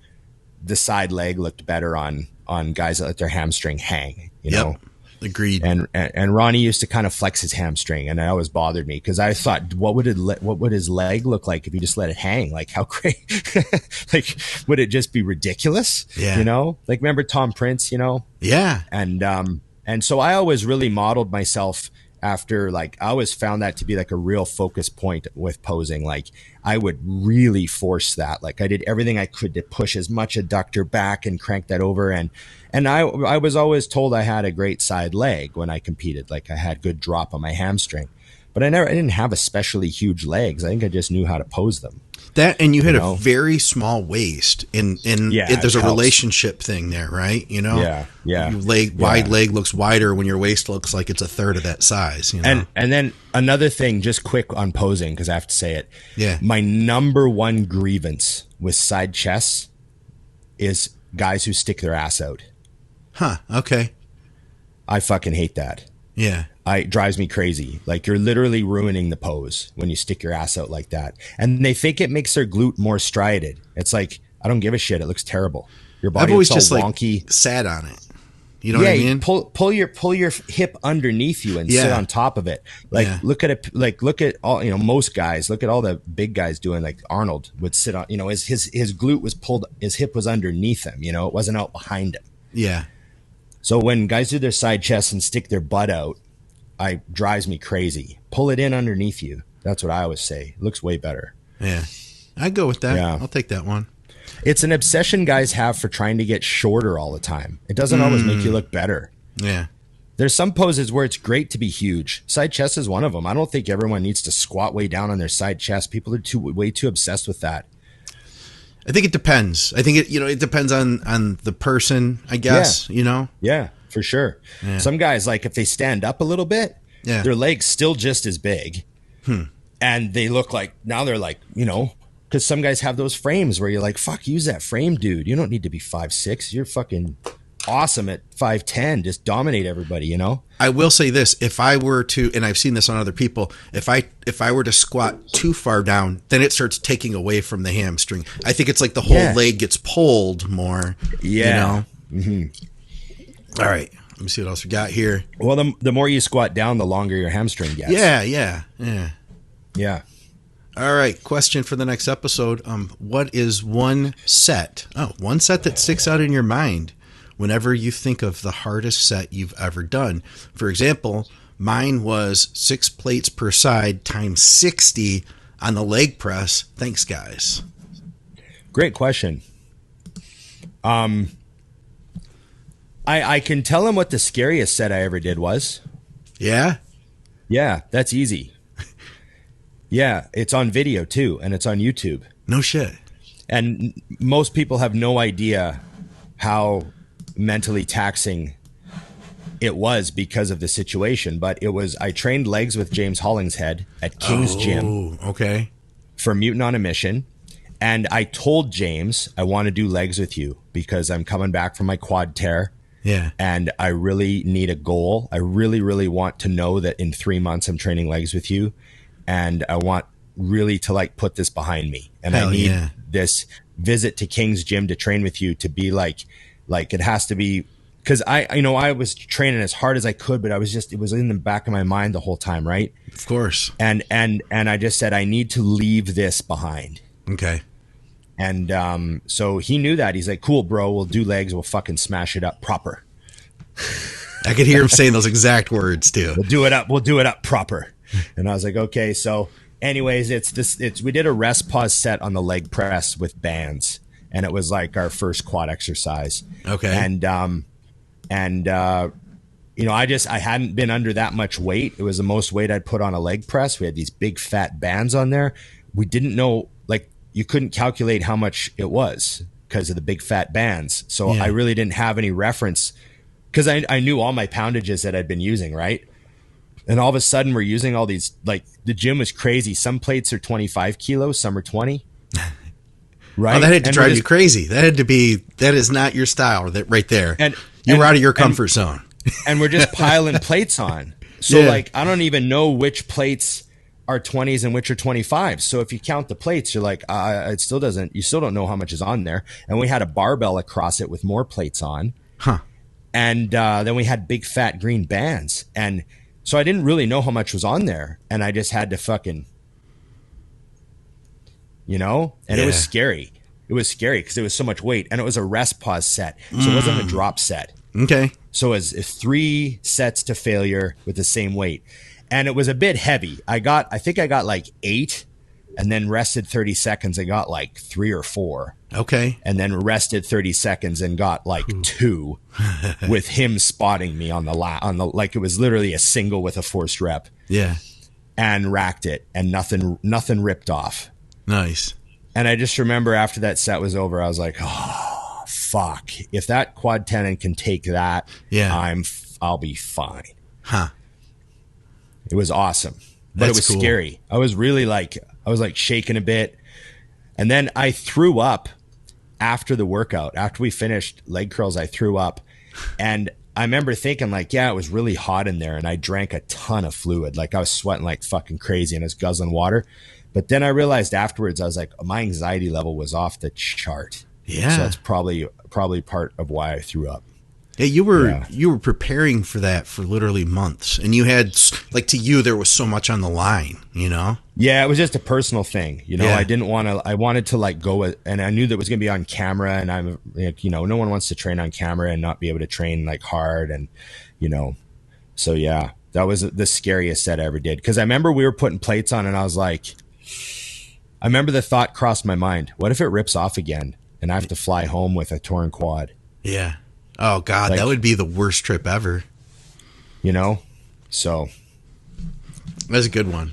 the side leg looked better on guys that let their hamstring hang, you know? Agreed. And Ronnie used to kind of flex his hamstring, and it always bothered me because I thought, what would his leg look like if he just let it hang? Like, how great? Like, would it just be ridiculous? Yeah. Like, remember Tom Prince? Yeah. And so I always really modeled myself after, like, I always found that to be like a real focus point with posing. Like, I would really force that. Like, I did everything I could to push as much adductor back and crank that over. And I was always told I had a great side leg when I competed. Like, I had good drop on my hamstring, but I didn't have especially huge legs. I think I just knew how to pose them. That, and you had a very small waist, and there's a helps. Relationship thing there, right? Yeah. Your wide leg looks wider when your waist looks like it's a third of that size. And then another thing, just quick on posing, because I have to say it. Yeah. My number one grievance with side chests is guys who stick their ass out. Huh. Okay. I fucking hate that. Yeah. It drives me crazy. Like, you're literally ruining the pose when you stick your ass out like that. And they think it makes their glute more striated. It's like, I don't give a shit. It looks terrible. Your body looks all wonky. Sat on it. You know what I mean? Pull your hip underneath you and sit on top of it. Like, look at all, most guys, look at all the big guys doing, like Arnold would sit on, his glute was pulled, his hip was underneath him, it wasn't out behind him. Yeah. So when guys do their side chests and stick their butt out, it drives me crazy. Pull it in underneath you. That's what I always say. It looks way better. Yeah. I'd go with that. Yeah. I'll take that one. It's an obsession guys have for trying to get shorter all the time. It doesn't always make you look better. Yeah. There's some poses where it's great to be huge. Side chest is one of them. I don't think everyone needs to squat way down on their side chest. People are way too obsessed with that. I think it depends. I think it depends on the person, I guess, Yeah, for sure. Yeah. Some guys, like, if they stand up a little bit, their legs still just as big. And they look like, now they're like, because some guys have those frames where you're like, fuck, use that frame, dude. You don't need to be 5'6". You're fucking awesome at 5'10". Just dominate everybody, I will say this, if I were to, and I've seen this on other people, if I were to squat too far down, then it starts taking away from the hamstring. I think it's like the whole leg gets pulled more. Yeah. All right. Let me see what else we got here. Well, the more you squat down, the longer your hamstring gets. Yeah. All right. Question for the next episode. What is one set that sticks out in your mind whenever you think of the hardest set you've ever done? For example, mine was 6 plates per side times 60 on the leg press. Thanks, guys. Great question. I can tell him what the scariest set I ever did was. Yeah? Yeah, that's easy. Yeah, it's on video too, and it's on YouTube. No shit. And most people have no idea how mentally taxing it was because of the situation. But it was, I trained legs with James Hollingshead at King's Gym. Okay. For Mutant on a Mission. And I told James, I want to do legs with you because I'm coming back from my quad tear. Yeah. And I really need a goal. I really, really want to know that in 3 months I'm training legs with you. And I want really to like put this behind me. And I need this visit to King's Gym to train with you to be like it has to be, because I was training as hard as I could, but it was in the back of my mind the whole time. Right. Of course. And I just said, I need to leave this behind. Okay. And so he knew that. He's like, cool, bro, we'll do legs. We'll fucking smash it up proper. I could hear him saying those exact words too. We'll do it up proper. And I was like, okay. So anyways, we did a rest pause set on the leg press with bands. And it was like our first quad exercise. Okay. And I hadn't been under that much weight. It was the most weight I'd put on a leg press. We had these big fat bands on there. We didn't know, like, you couldn't calculate how much it was because of the big fat bands. So I really didn't have any reference because I knew all my poundages that I'd been using, right? And all of a sudden we're using all these, like, the gym was crazy. Some plates are 25 kilos, some are 20. Right. Oh, that had to drive you crazy. That is not your style right there. And you were out of your comfort zone. And we're just piling plates on. So like, I don't even know which plates are 20s and which are 25s. So if you count the plates, you're like, you still don't know how much is on there. And we had a barbell across it with more plates on. Huh. And then we had big fat green bands. And so I didn't really know how much was on there. And I just had to fucking, and it was scary. It was scary because it was so much weight and it was a rest pause set. So it wasn't a drop set. Okay. So it was 3 sets to failure with the same weight. And it was a bit heavy. I think I got like 8 and then rested 30 seconds and got like 3 or 4. Okay. And then rested 30 seconds and got like 2 with him spotting me on the like it was literally a single with a forced rep. Yeah. And racked it and nothing ripped off. Nice. And I just remember after that set was over, I was like, oh, fuck. If that quad tendon can take that, I'll be fine. Huh. It was awesome. But it was cool. Scary. I was really like shaking a bit. And then I threw up after the workout. After we finished leg curls, I threw up. And I remember thinking like, it was really hot in there. And I drank a ton of fluid. Like I was sweating like fucking crazy and I was guzzling water. But then I realized afterwards, I was like, my anxiety level was off the chart. Yeah. So that's probably part of why I threw up. Yeah, you were preparing for that for literally months. And you had, like, to you, there was so much on the line, Yeah, it was just a personal thing. Yeah. I wanted to like go with, and I knew that it was going to be on camera. And I'm, no one wants to train on camera and not be able to train like hard. And, so yeah, that was the scariest set I ever did. Cause I remember we were putting plates on and I was like, I remember the thought crossed my mind. What if it rips off again and I have to fly home with a torn quad? Yeah. Oh God, that would be the worst trip ever. So that's a good one.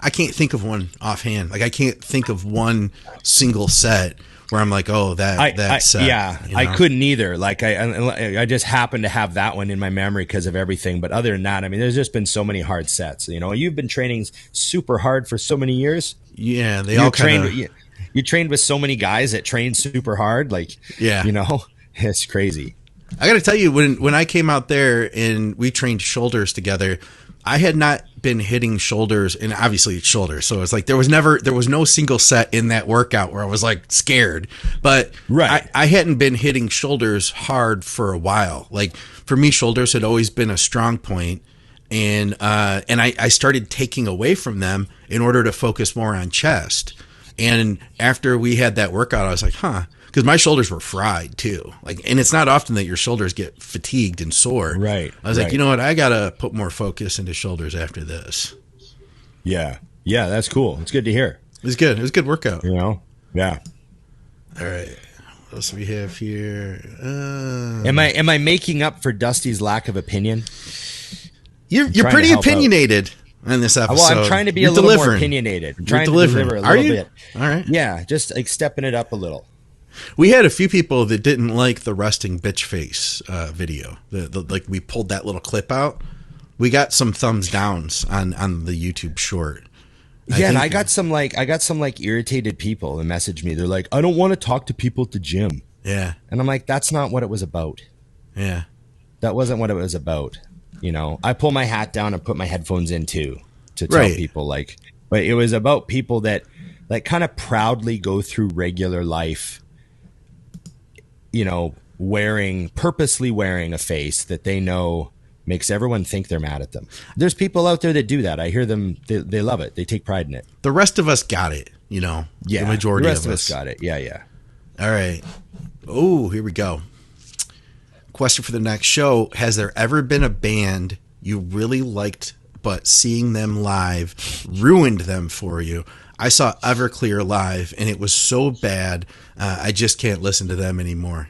I can't think of one offhand. Like I can't think of one single set where I'm like, oh, that set. Yeah, I couldn't either. Like I just happened to have that one in my memory because of everything. But other than that, I mean, there's just been so many hard sets. You've been training super hard for so many years. Yeah, they all trained. You trained with so many guys that trained super hard. Like, it's crazy. I got to tell you, when I came out there and we trained shoulders together, I had not been hitting shoulders, and obviously it's shoulders. So it's like there was no single set in that workout where I was like scared. But I hadn't been hitting shoulders hard for a while. Like for me, shoulders had always been a strong point. And I started taking away from them in order to focus more on chest. And after we had that workout, I was like, because my shoulders were fried too. Like, and it's not often that your shoulders get fatigued and sore. Right. I was like, you know what? I got to put more focus into shoulders after this. Yeah. Yeah. That's cool. It's good to hear. It was good. It was a good workout. Yeah. All right. What else do we have here? Am I making up for Dusty's lack of opinion? You're pretty opinionated in this episode. Well, I'm trying to be a little more opinionated. I'm trying to deliver a little bit. All right. Yeah, just like stepping it up a little. We had a few people that didn't like the resting bitch face video. Like we pulled that little clip out. We got some thumbs downs on the YouTube short. And I got some irritated people that messaged me. They're like, I don't want to talk to people at the gym. Yeah. And I'm like, that's not what it was about. Yeah. That wasn't what it was about. You know, I pull my hat down and put my headphones in too to tell people like, but it was about people that like kind of proudly go through regular life, you know, purposely wearing a face that they know makes everyone think they're mad at them. There's people out there that do that. I hear them. They love it. They take pride in it. The rest of us got it, you know. Yeah, the majority the rest of us got it. Yeah, yeah. All right. Oh, here we go. Question for the next show. Has there ever been a band you really liked, but seeing them live ruined them for you? I saw Everclear live, and it was so bad, I just can't listen to them anymore.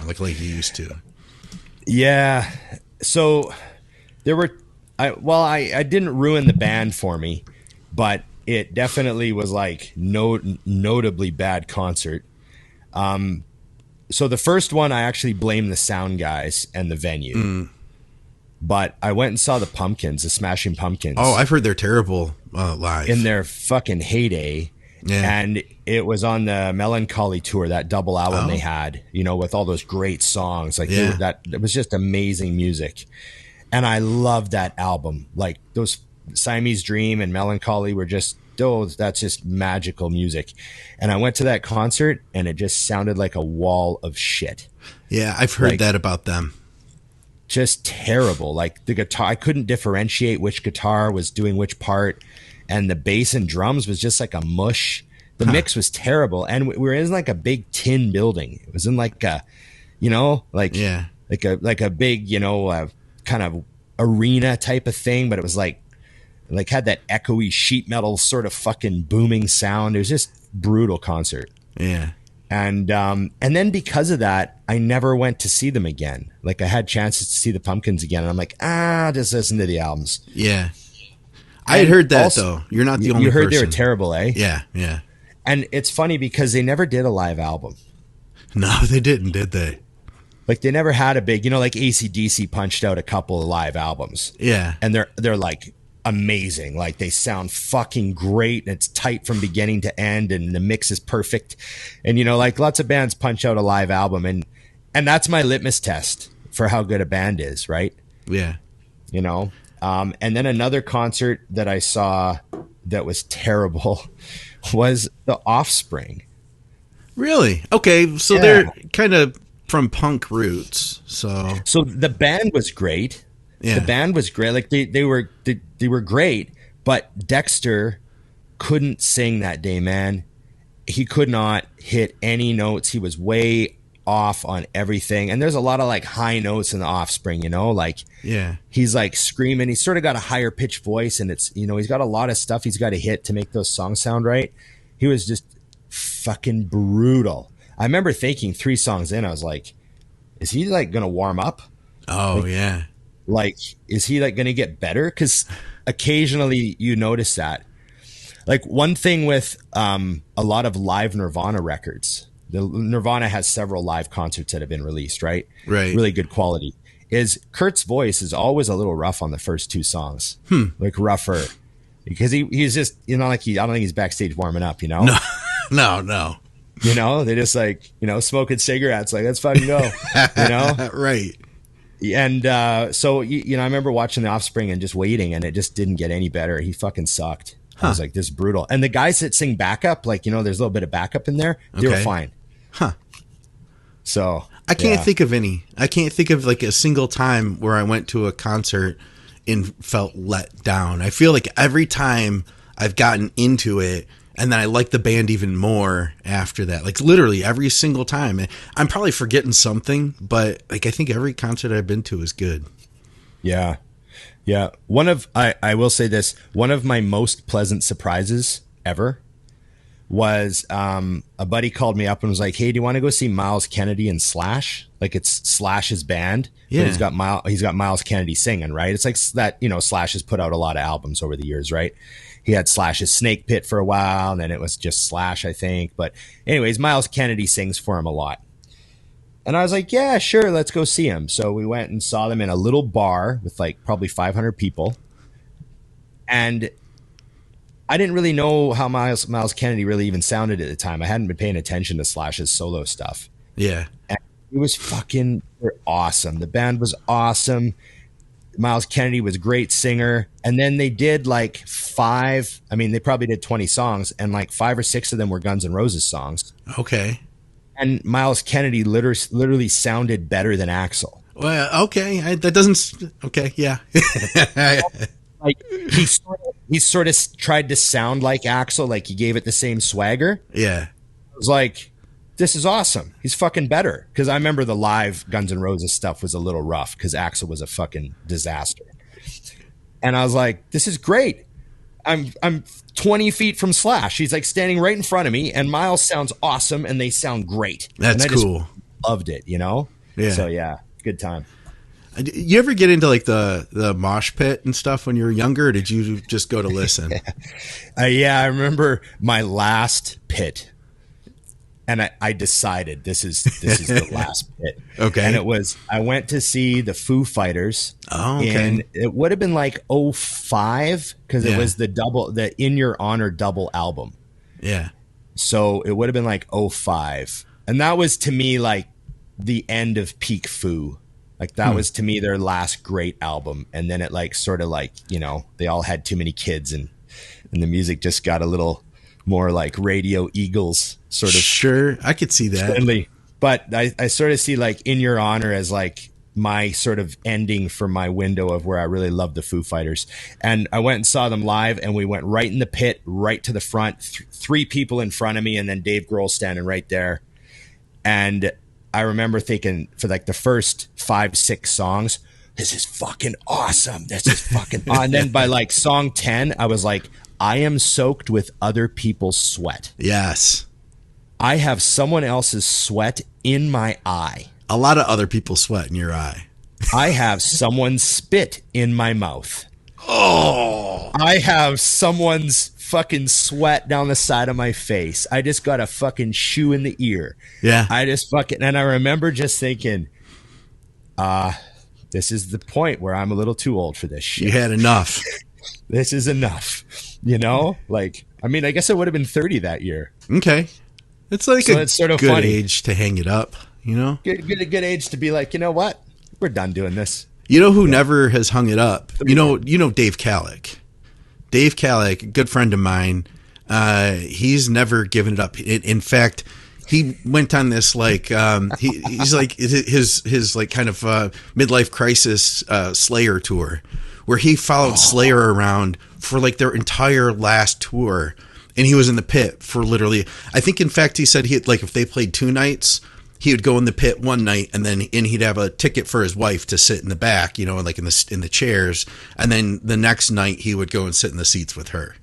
Like you used to. Yeah. So there were, I didn't ruin the band for me, but it definitely was like notably bad concert. So the first one, I actually blame the sound guys and the venue, but I went and saw the Smashing Pumpkins. Oh, I've heard they're terrible live in their fucking heyday. Yeah. And it was on the Melancholy tour, that double album they had, you know, with all those great songs. Like it was just amazing music. And I loved that album. Like those Siamese Dream and Melancholy were just, that's just magical music. And I went to that concert and it just sounded like a wall of shit. Yeah, I've heard that about them. Just terrible. Like the guitar, I couldn't differentiate which guitar was doing which part. And the bass and drums was just like a mush. The mix was terrible. And we were in like a big tin building. It was in like a, you know, like a big, you know, kind of arena type of thing. But it was like had that echoey sheet metal sort of fucking booming sound. It was just brutal concert. Yeah. And then because of that, I never went to see them again. Like I had chances to see the Pumpkins again. And I'm like, just listen to the albums. Yeah. I had heard that also, though. You're not the only person. You heard they were terrible, eh? Yeah, yeah. And it's funny because they never did a live album. No, they didn't, did they? Like they never had a big, you know, like AC/DC punched out a couple of live albums. Yeah. And they're like amazing. Like they sound fucking great and it's tight from beginning to end and the mix is perfect. And you know, like lots of bands punch out a live album and that's my litmus test for how good a band is, right? Yeah. You know? And then another concert that I saw that was terrible was The Offspring. Really? Okay, so they're kind of from punk roots. So the band was great. Yeah. The band was great. Like they were great, but Dexter couldn't sing that day, man. He could not hit any notes. He was way off on everything. And there's a lot of like high notes in The Offspring, you know, like he's like screaming. He's sort of got a higher pitched voice and it's, you know, he's got a lot of stuff he's got to hit to make those songs sound right. He was just fucking brutal. I remember thinking 3 songs in, I was like, is he like going to warm up? Oh, like, yeah. Like, is he like going to get better? Because occasionally you notice that. Like one thing with a lot of live Nirvana records, Nirvana has several live concerts that have been released, right? Right. Really good quality. Is Kurt's voice is always a little rough on the first 2 songs. Like rougher. Because he's just, you know, like I don't think he's backstage warming up, you know? No. You know, they just like, you know, smoking cigarettes, like, let's fucking go. You know? Right. And so, you know, I remember watching The Offspring and just waiting and it just didn't get any better. He fucking sucked. I was like, this is brutal. And the guys that sing backup, like, you know, there's a little bit of backup in there. They were fine. So I can't think of any. I can't think of like a single time where I went to a concert and felt let down. I feel like every time I've gotten into it and then I like the band even more after that. Like literally every single time. I'm probably forgetting something, but like I think every concert I've been to is good. Yeah. Yeah. I will say this, one of my most pleasant surprises ever was a buddy called me up and was like, "Hey, do you want to go see Miles Kennedy and Slash? Like it's Slash's band. Yeah. But he's got Miles Kennedy singing, right? It's like that, you know, Slash has put out a lot of albums over the years, right? He had Slash's Snake Pit for a while, and then it was just Slash, I think. But anyways, Miles Kennedy sings for him a lot. And I was like, yeah, sure, let's go see him. So we went and saw them in a little bar with like probably 500 people. And I didn't really know how Miles Kennedy really even sounded at the time. I hadn't been paying attention to Slash's solo stuff. Yeah. And it was they're awesome. The band was awesome. Miles Kennedy was a great singer. And then they did like they probably did 20 songs, and like 5 or 6 of them were Guns N' Roses songs. Okay. And Miles Kennedy literally sounded better than Axl. Well, okay. That doesn't, okay. Yeah. Like he sort of tried to sound like Axl, like he gave it the same swagger. Yeah. I was like, this is awesome. He's fucking better. Because I remember the live Guns N' Roses stuff was a little rough because Axl was a fucking disaster. And I was like, this is great. I'm 20 feet from Slash. He's like standing right in front of me, and Miles sounds awesome, and they sound great. That's cool. Just loved it, you know? Yeah. So yeah, good time. You ever get into like the mosh pit and stuff when you were younger, or did you just go to listen? Yeah, I remember my last pit, and I decided this is the last pit. Okay. And I went to see the Foo Fighters. Oh, okay. And it would have been like 05 because it was the In Your Honor double album. Yeah. So it would have been like 05. And that was to me like the end of peak Foo. Like that was to me their last great album. And then it like sort of like, you know, they all had too many kids and the music just got a little more like Radio Eagles sort of. Sure, I could see that. Friendly. But I sort of see like In Your Honor as like my sort of ending for my window of where I really love the Foo Fighters. And I went and saw them live, and we went right in the pit, right to the front, 3 people in front of me, and then Dave Grohl standing right there. And I remember thinking for like the first 5-6 songs, this is fucking awesome. This is fucking awesome. And then by like song 10, I was like, I am soaked with other people's sweat. Yes. I have someone else's sweat in my eye. A lot of other people's sweat in your eye. I have someone's spit in my mouth. Oh. I have someone's fucking sweat down the side of my face. I just got a fucking shoe in the ear. Yeah. And I remember just thinking, this is the point where I'm a little too old for this shit. You had enough. This is enough. You know? Like, I mean, I guess I would have been 30 that year. Okay. It's like it's sort of good funny. age to hang it up, you know? Good age to be like, you know what? We're done doing this. You know who never has hung it up? You know Dave Kalick. Dave Kalick, good friend of mine. He's never given it up. In fact, he went on this like he's like his like kind of midlife crisis Slayer tour, where he followed Slayer around for like their entire last tour, and he was in the pit for literally. I think in fact he said like if they played 2 nights, he would go in the pit one night, and he'd have a ticket for his wife to sit in the back, you know, like in the chairs, and then the next night he would go and sit in the seats with her.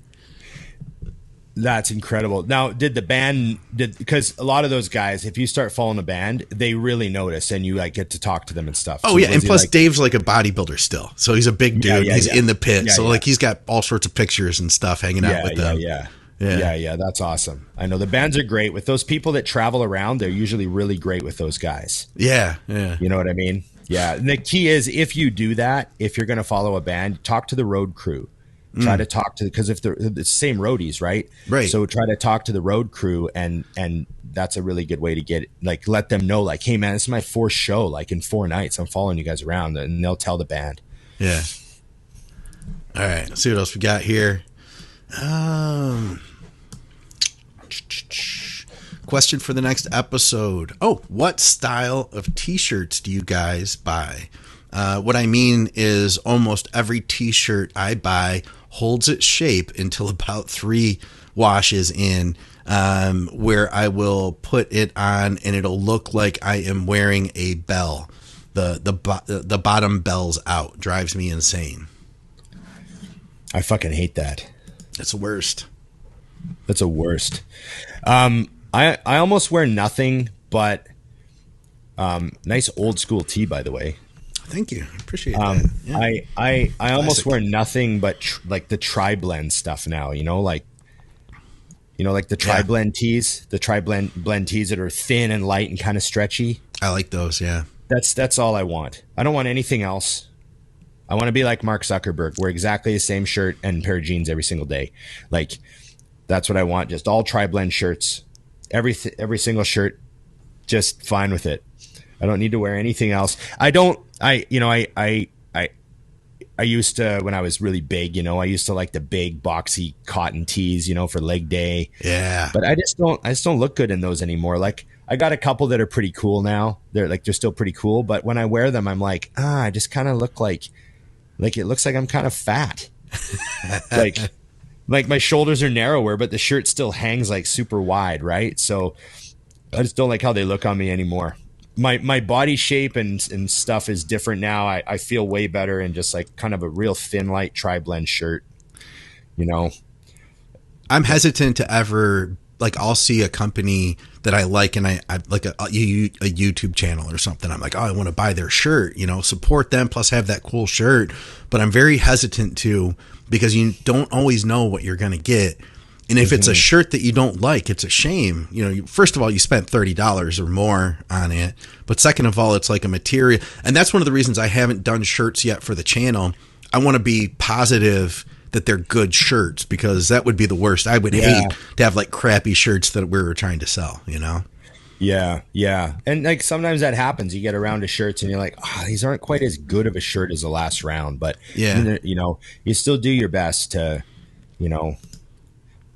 That's incredible. Now, because a lot of those guys, if you start following a band, they really notice, and you like get to talk to them and stuff. Oh, so yeah. And plus like, Dave's like a bodybuilder still. So he's a big dude. He's in the pit. So like he's got all sorts of pictures and stuff hanging out with them. Yeah. That's awesome. I know the bands are great with those people that travel around. They're usually really great with those guys. Yeah. You know what I mean? Yeah. And the key is if you do that, if you're going to follow a band, talk to the road crew. Try to talk to, because if they're the same roadies, right? Right. So try to talk to the road crew, and that's a really good way to get like let them know like, hey man, this is my 4th show. Like in 4 nights, I'm following you guys around, and they'll tell the band. Yeah. All right. Let's see what else we got here. Question for the next episode. Oh, what style of t-shirts do you guys buy? What I mean is almost every t-shirt I buy holds its shape until about 3 washes in, where I will put it on and it'll look like I am wearing a bell. The bottom bell's out. Drives me insane. I fucking hate that. It's the worst. That's a worst. I almost wear nothing but nice old school tee, by the way. Thank you. Appreciate that. Yeah. I almost wear nothing but like the tri-blend stuff now, like the tri-blend tees, the tri-blend tees that are thin and light and kind of stretchy. I like those. Yeah. That's all I want. I don't want anything else. I want to be like Mark Zuckerberg, wear exactly the same shirt and pair of jeans every single day. Like, that's what I want. Just all tri-blend shirts, every single shirt, just fine with it. I don't need to wear anything else. I used to, when I was really big, I used to like the big boxy cotton tees, for leg day. Yeah. But I just don't look good in those anymore. Like, I got a couple that are pretty cool now. They're still pretty cool. But when I wear them, I'm like, I just kind of look like it looks like I'm kind of fat. like my shoulders are narrower, but the shirt still hangs like super wide. Right. So I just don't like how they look on me anymore. My body shape and stuff is different now. I feel way better in just like kind of a real thin, light tri-blend shirt, I'm hesitant to ever, like, I'll see a company that I like and I like a YouTube channel or something. I'm like, oh, I want to buy their shirt, support them, plus have that cool shirt. But I'm very hesitant to, because you don't always know what you're going to get. And if it's a shirt that you don't like, it's a shame. First of all, you spent $30 or more on it. But second of all, it's like a material. And that's one of the reasons I haven't done shirts yet for the channel. I want to be positive that they're good shirts, because that would be the worst. I would hate to have like crappy shirts that we were trying to sell, Yeah. Yeah. And like sometimes that happens. You get a round of shirts and you're like, these aren't quite as good of a shirt as the last round. But, you still do your best to,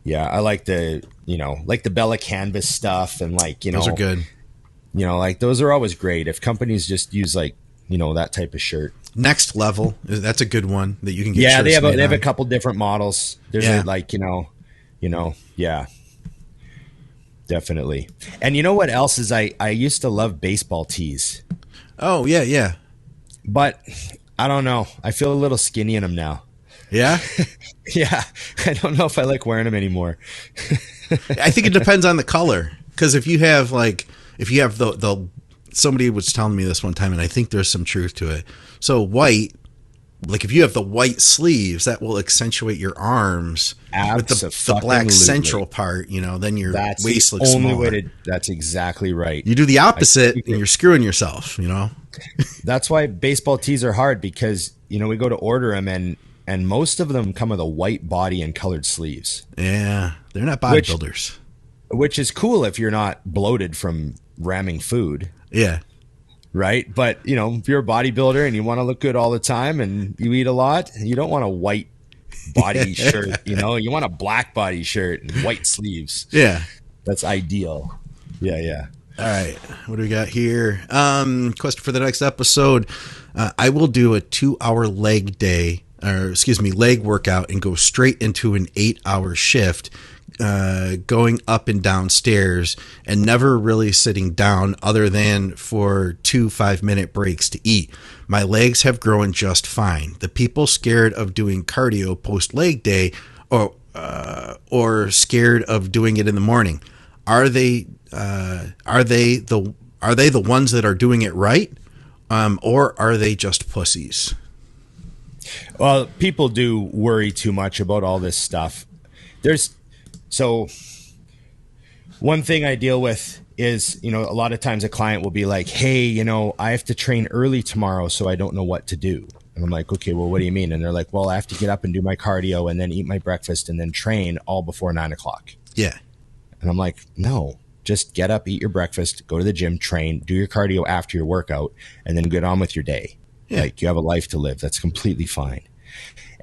I like the Bella Canvas stuff and those are good. Like those are always great. If companies just use like, that type of shirt. Next Level, that's a good one that you can get. Yeah, they have a couple different models. There's definitely. And you know what else is I used to love baseball tees. Oh yeah. But I don't know. I feel a little skinny in them now. Yeah? Yeah. I don't know if I like wearing them anymore. I think it depends on the color. Because if you have the somebody was telling me this one time, and I think there's some truth to it. So white, like if you have the white sleeves, that will accentuate your arms. Absolutely. With the black central part, then your waist looks smaller. That's exactly right. You do the opposite and you're screwing yourself, That's why baseball tees are hard, because, we go to order them and most of them come with a white body and colored sleeves. Yeah. They're not bodybuilders. Which is cool if you're not bloated from ramming food. Yeah. Right. But, if you're a bodybuilder and you want to look good all the time and you eat a lot, you don't want a white body shirt. You want a black body shirt and white sleeves. Yeah. That's ideal. Yeah. All right. What do we got here? Question for the next episode. I will do a 2-hour leg workout and go straight into an 8-hour shift. Going up and down stairs and never really sitting down other than for 2 5-minute breaks to eat. My legs have grown just fine. The people scared of doing cardio post leg day or scared of doing it in the morning, are they the ones that are doing it right, or are they just pussies? Well, people do worry too much about all this stuff. So one thing I deal with is, a lot of times a client will be like, hey, I have to train early tomorrow, so I don't know what to do. And I'm like, okay, well, what do you mean? And they're like, well, I have to get up and do my cardio and then eat my breakfast and then train all before 9:00. Yeah. And I'm like, no, just get up, eat your breakfast, go to the gym, train, do your cardio after your workout, and then get on with your day. Yeah. Like, you have a life to live. That's completely fine.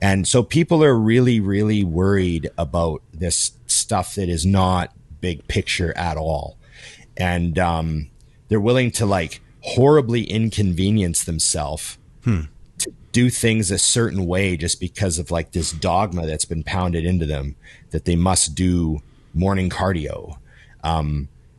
And so people are really, really worried about this stuff that is not big picture at all. And they're willing to like horribly inconvenience themselves to do things a certain way just because of like this dogma that's been pounded into them that they must do morning cardio.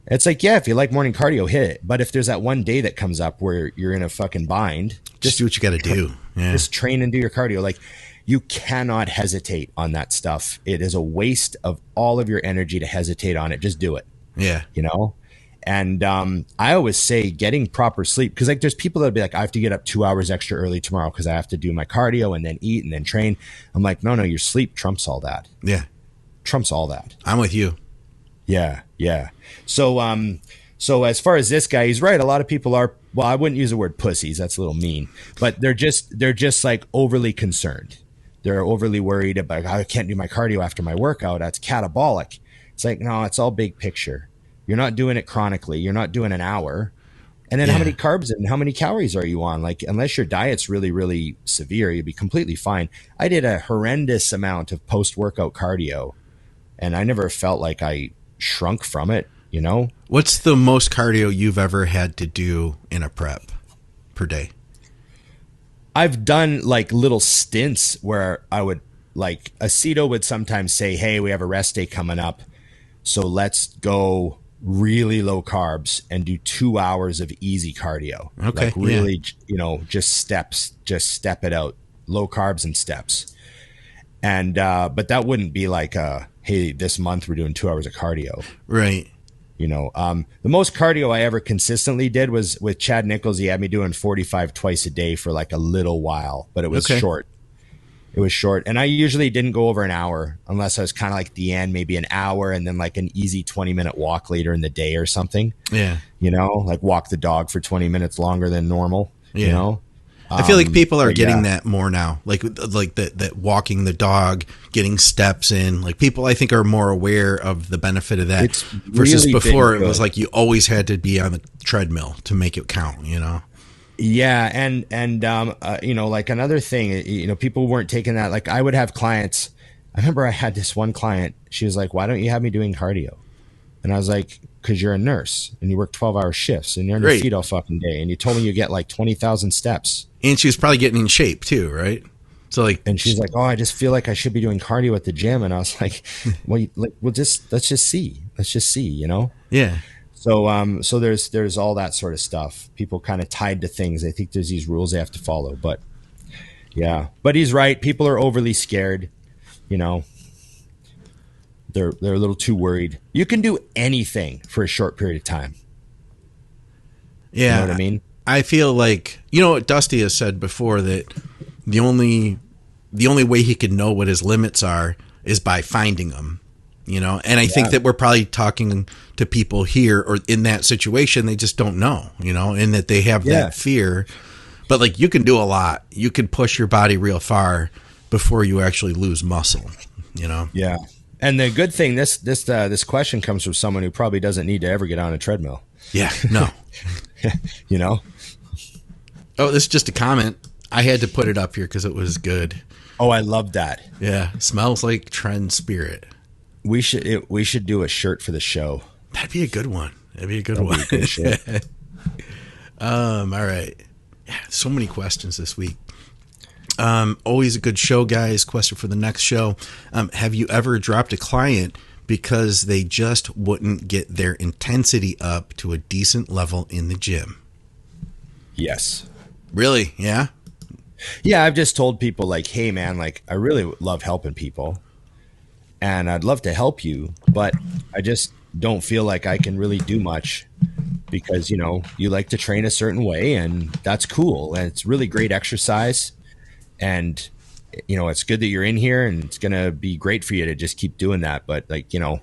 It's like, yeah, if you like morning cardio, hit it. But if there's that one day that comes up where you're in a fucking bind, Just do what you got to do. Yeah. just train and do your cardio. Like, you cannot hesitate on that stuff. It is a waste of all of your energy to hesitate on it. Just do it. Yeah. You know? And I always say getting proper sleep, because like there's people that'll be like, I have to get up 2 hours extra early tomorrow because I have to do my cardio and then eat and then train. I'm like, no, your sleep trumps all that. Yeah. Trumps all that. I'm with you. Yeah. So as far as this guy, he's right. A lot of people are, well, I wouldn't use the word pussies. That's a little mean, but they're just like overly concerned. They're overly worried about, I can't do my cardio after my workout. That's catabolic. It's like, no, it's all big picture. You're not doing it chronically. You're not doing an hour. And then how many carbs and how many calories are you on? Like, unless your diet's really, really severe, you'd be completely fine. I did a horrendous amount of post-workout cardio, and I never felt like I shrunk from it, you know? What's the most cardio you've ever had to do in a prep per day? I've done like little stints where I would, like, Aceto would sometimes say, hey, we have a rest day coming up, so let's go really low carbs and do 2 hours of easy cardio. Okay. Like really, you know, just step it out, low carbs and steps. And, but that wouldn't be like, hey, this month we're doing 2 hours of cardio. Right. You know, the most cardio I ever consistently did was with Chad Nichols. He had me doing 45 twice a day for like a little while, but it was short. It was short. And I usually didn't go over an hour unless I was kind of like the end, maybe an hour and then like an easy 20-minute walk later in the day or something. Yeah. You know, like walk the dog for 20 minutes longer than normal, you know? I feel like people are getting that more now, like that walking the dog, getting steps in. Like people, I think, are more aware of the benefit of that versus really before. It was like you always had to be on the treadmill to make it count, you know? Yeah. And you know, like another thing, you know, people weren't taking that. Like I would have clients. I remember I had this one client. She was like, why don't you have me doing cardio? And I was like, because you're a nurse and you work 12-hour shifts and you're on your feet all fucking day. And you told me you get like 20,000 steps. And she was probably getting in shape too, right? So like, and she's like, oh, I just feel like I should be doing cardio at the gym. And I was like, well, let's just see, you know? Yeah. So there's all that sort of stuff. People kind of tied to things. I think there's these rules they have to follow, but yeah, but he's right. People are overly scared, you know, they're a little too worried. You can do anything for a short period of time. Yeah. You know what I mean? I feel like, you know what Dusty has said before, that the only way he can know what his limits are is by finding them, you know? And I think that we're probably talking to people here or in that situation. They just don't know, you know, and that they have that fear, but like you can do a lot. You can push your body real far before you actually lose muscle, you know? Yeah. And the good thing, this question comes from someone who probably doesn't need to ever get on a treadmill. Yeah, no. You know? Oh, this is just a comment. I had to put it up here because it was good. Oh, I love that. Yeah, smells like Tren Spirit. We should do a shirt for the show. That'd be a good one. That'd be a good one. Be a good shirt. All right. Yeah, so many questions this week. Always a good show, guys. Question for the next show. Have you ever dropped a client because they just wouldn't get their intensity up to a decent level in the gym? Yes. Really? Yeah? Yeah, I've just told people like, hey man, like I really love helping people and I'd love to help you, but I just don't feel like I can really do much because, you know, you like to train a certain way and that's cool. And it's really great exercise. And, you know, it's good that you're in here and it's going to be great for you to just keep doing that. But like, you know,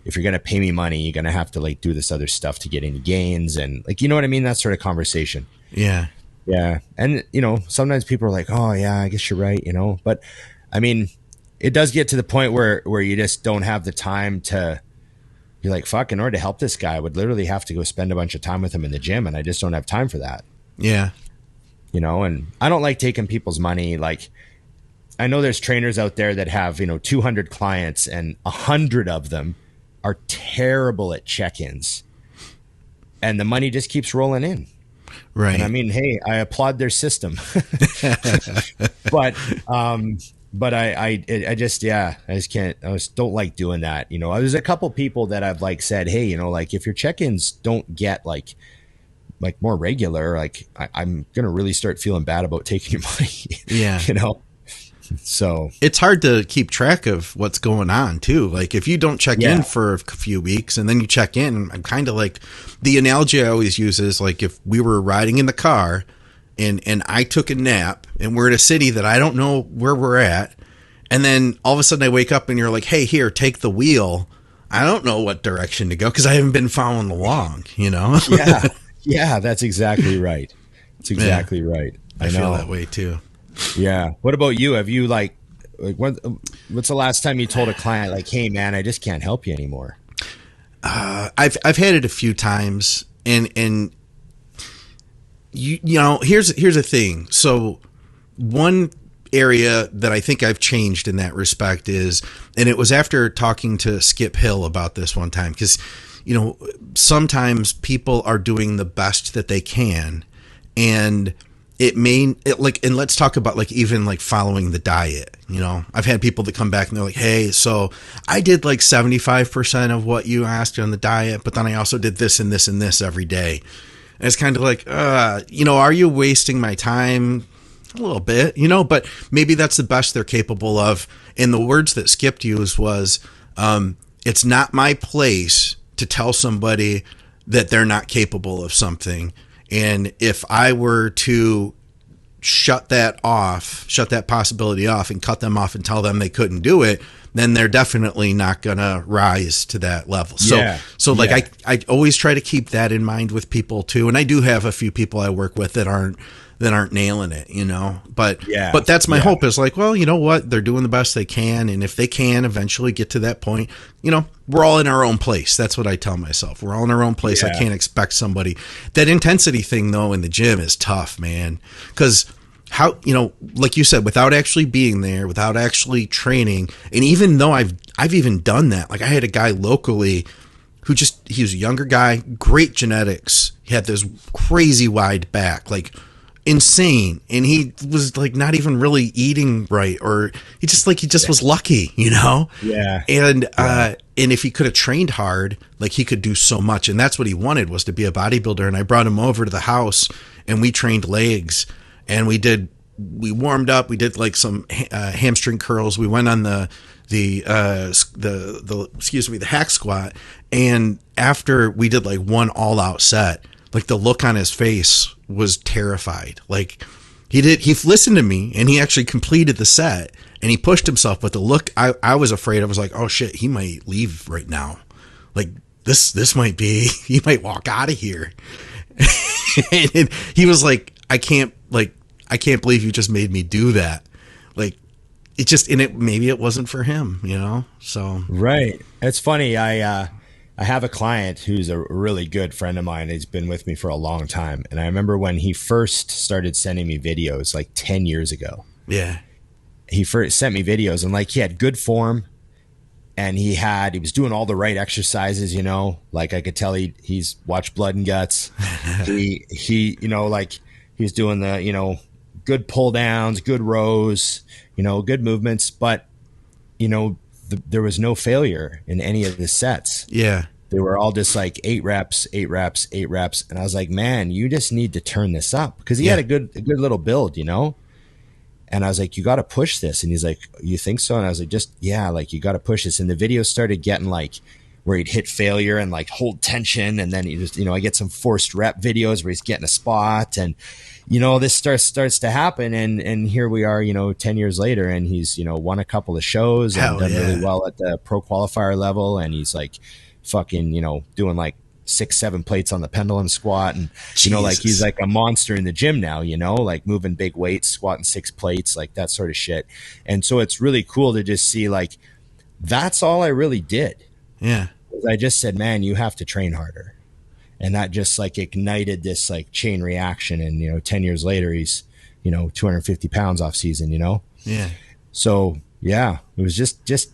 if you're going to pay me money, you're going to have to like do this other stuff to get any gains. And like, you know what I mean? That sort of conversation. Yeah. Yeah. And, you know, sometimes people are like, oh yeah, I guess you're right, you know, but I mean, it does get to the point where you just don't have the time to, you're like, fuck, in order to help this guy, I would literally have to go spend a bunch of time with him in the gym. And I just don't have time for that. Yeah. You know, and I don't like taking people's money. Like I know there's trainers out there that have, you know, 200 clients and 100 of them are terrible at check-ins and the money just keeps rolling in. Right. And I mean, hey, I applaud their system, but but I just, yeah, I just can't, I just don't like doing that. You know, there's a couple people that I've like said, hey, you know, like if your check-ins don't get like more regular, like I'm going to really start feeling bad about taking your money. Yeah. You know? So it's hard to keep track of what's going on too. Like if you don't check in for a few weeks and then you check in, I'm kind of like, the analogy I always use is like if we were riding in the car and I took a nap and we're in a city that I don't know where we're at, and then all of a sudden I wake up and you're like, hey, here, take the wheel. I don't know what direction to go because I haven't been following along, you know? Yeah, that's exactly right. That's exactly right. I feel that way too. Yeah. What about you? Have you like what's the last time you told a client like, hey man, I just can't help you anymore? I've had it a few times, and you know, here's the thing. So one area that I think I've changed in that respect is, and it was after talking to Skip Hill about this one time, because you know, sometimes people are doing the best that they can, and and let's talk about like even like following the diet. You know, I've had people that come back and they're like, hey, so I did like 75% of what you asked on the diet, but then I also did this and this and this every day. And it's kind of like, you know, are you wasting my time? A little bit, you know, but maybe that's the best they're capable of. And the words that Skip used was, it's not my place to tell somebody that they're not capable of something. And if I were to shut that possibility off and cut them off and tell them they couldn't do it, then they're definitely not going to rise to that level. So like I always try to keep that in mind with people too. And I do have a few people I work with that aren't nailing it, you know, but that's my hope is like, well, you know what? They're doing the best they can. And if they can eventually get to that point, you know, we're all in our own place. That's what I tell myself. We're all in our own place. I can't expect somebody. That intensity thing though in the gym is tough, man. Cause how, you know, like you said, without actually being there, without actually training. And even though I've even done that, like I had a guy locally who he was a younger guy, great genetics. He had this crazy wide back, like insane, and he was like not even really eating right, or he just was lucky, you know. And if he could have trained hard, like he could do so much, and that's what he wanted, was to be a bodybuilder. And I brought him over to the house and we trained legs, and we warmed up, we did like some hamstring curls, we went on the hack squat, and after we did like one all out set, like the look on his face was terrified. Like he listened to me and he actually completed the set and he pushed himself. But the look, I was afraid. I was like, oh shit, he might leave right now. Like this might be, he might walk out of here. And he was like, I can't believe you just made me do that. Like it just, maybe it wasn't for him, you know? So. Right. It's funny. I have a client who's a really good friend of mine. He's been with me for a long time. And I remember when he first started sending me videos like 10 years ago. Yeah. He first sent me videos and like he had good form and he was doing all the right exercises, you know, like I could tell he's watched Blood and Guts. he, you know, like he was doing the, you know, good pull downs, good rows, you know, good movements, but you know, there was no failure in any of the sets. Yeah. They were all just like 8 reps. And I was like, man, you just need to turn this up. Cause he had a good little build, you know? And I was like, you got to push this. And he's like, you think so? And I was like, like you got to push this. And the video started getting like where he'd hit failure and like hold tension. And then he just, you know, I get some forced rep videos where he's getting a spot and, you know, this starts to happen, and here we are, you know, 10 years later, and he's, you know, won a couple of shows and done really well at the pro qualifier level, and he's like fucking, you know, doing like 6-7 plates on the pendulum squat, and you know, like he's like a monster in the gym now, you know, like moving big weights, squatting 6 plates, like that sort of shit. And so it's really cool to just see like that's all I really did. Yeah, I just said, man, you have to train harder. And that just like ignited this like chain reaction. And, you know, 10 years later, he's, you know, 250 pounds off season, you know? Yeah. So yeah, it was just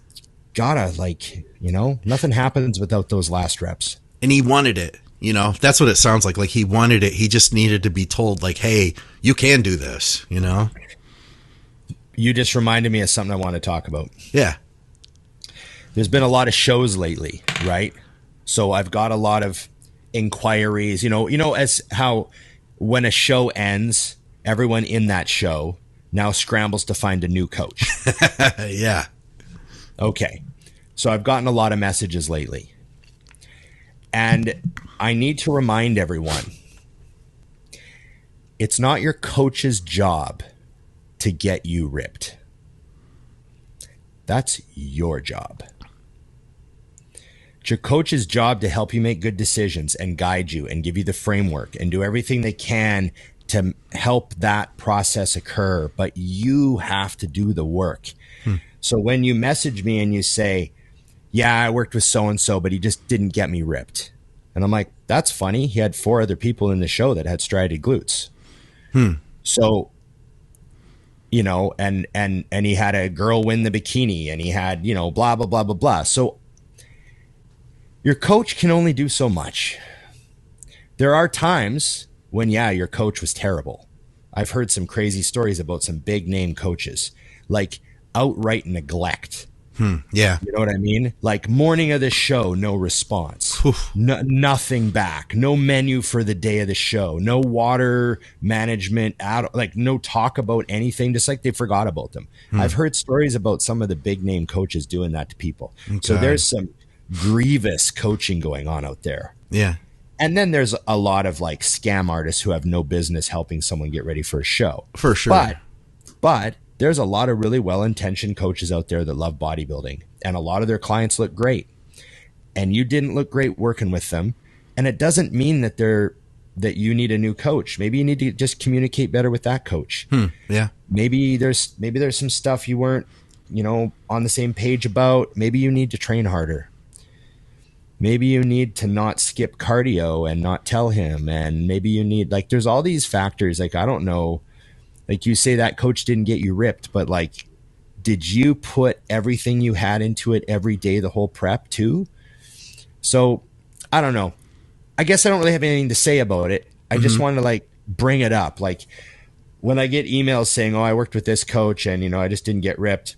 gotta like, you know, nothing happens without those last reps. And he wanted it, you know, that's what it sounds like. Like he wanted it. He just needed to be told like, hey, you can do this, you know? You just reminded me of something I want to talk about. Yeah. There's been a lot of shows lately, right? So I've got a lot of inquiries, as how when a show ends, everyone in that show now scrambles to find a new coach. Yeah. Okay. So I've gotten a lot of messages lately. And I need to remind everyone, it's not your coach's job to get you ripped. That's your job. It's your coach's job to help you make good decisions and guide you and give you the framework and do everything they can to help that process occur. But you have to do the work. So when you message me and you say, yeah, I worked with so-and-so, but he just didn't get me ripped. And I'm like, that's funny. He had 4 other people in the show that had striated glutes. So, and he had a girl win the bikini and he had, blah, blah, blah, blah, blah. So your coach can only do so much. There are times when, your coach was terrible. I've heard some crazy stories about some big name coaches, like outright neglect. Yeah. You know what I mean? Like morning of the show, no response, nothing back, no menu for the day of the show, no water management, like no talk about anything, just like they forgot about them. I've heard stories about some of the big name coaches doing that to people. Okay. So there's some grievous coaching going on out there. Yeah. And then there's a lot of like scam artists who have no business helping someone get ready for a show. For sure. But there's a lot of really well-intentioned coaches out there that love bodybuilding, and a lot of their clients look great. And you didn't look great working with them. And it doesn't mean that that you need a new coach. Maybe you need to just communicate better with that coach. Yeah. Maybe there's some stuff you weren't, on the same page about. Maybe you need to train harder. Maybe you need to not skip cardio and not tell him. And maybe you need, like, there's all these factors. Like, I don't know. Like you say that coach didn't get you ripped, but like, did you put everything you had into it every day, the whole prep too? So I don't know. I guess I don't really have anything to say about it. I just wanted to like bring it up. Like when I get emails saying, oh, I worked with this coach and, I just didn't get ripped.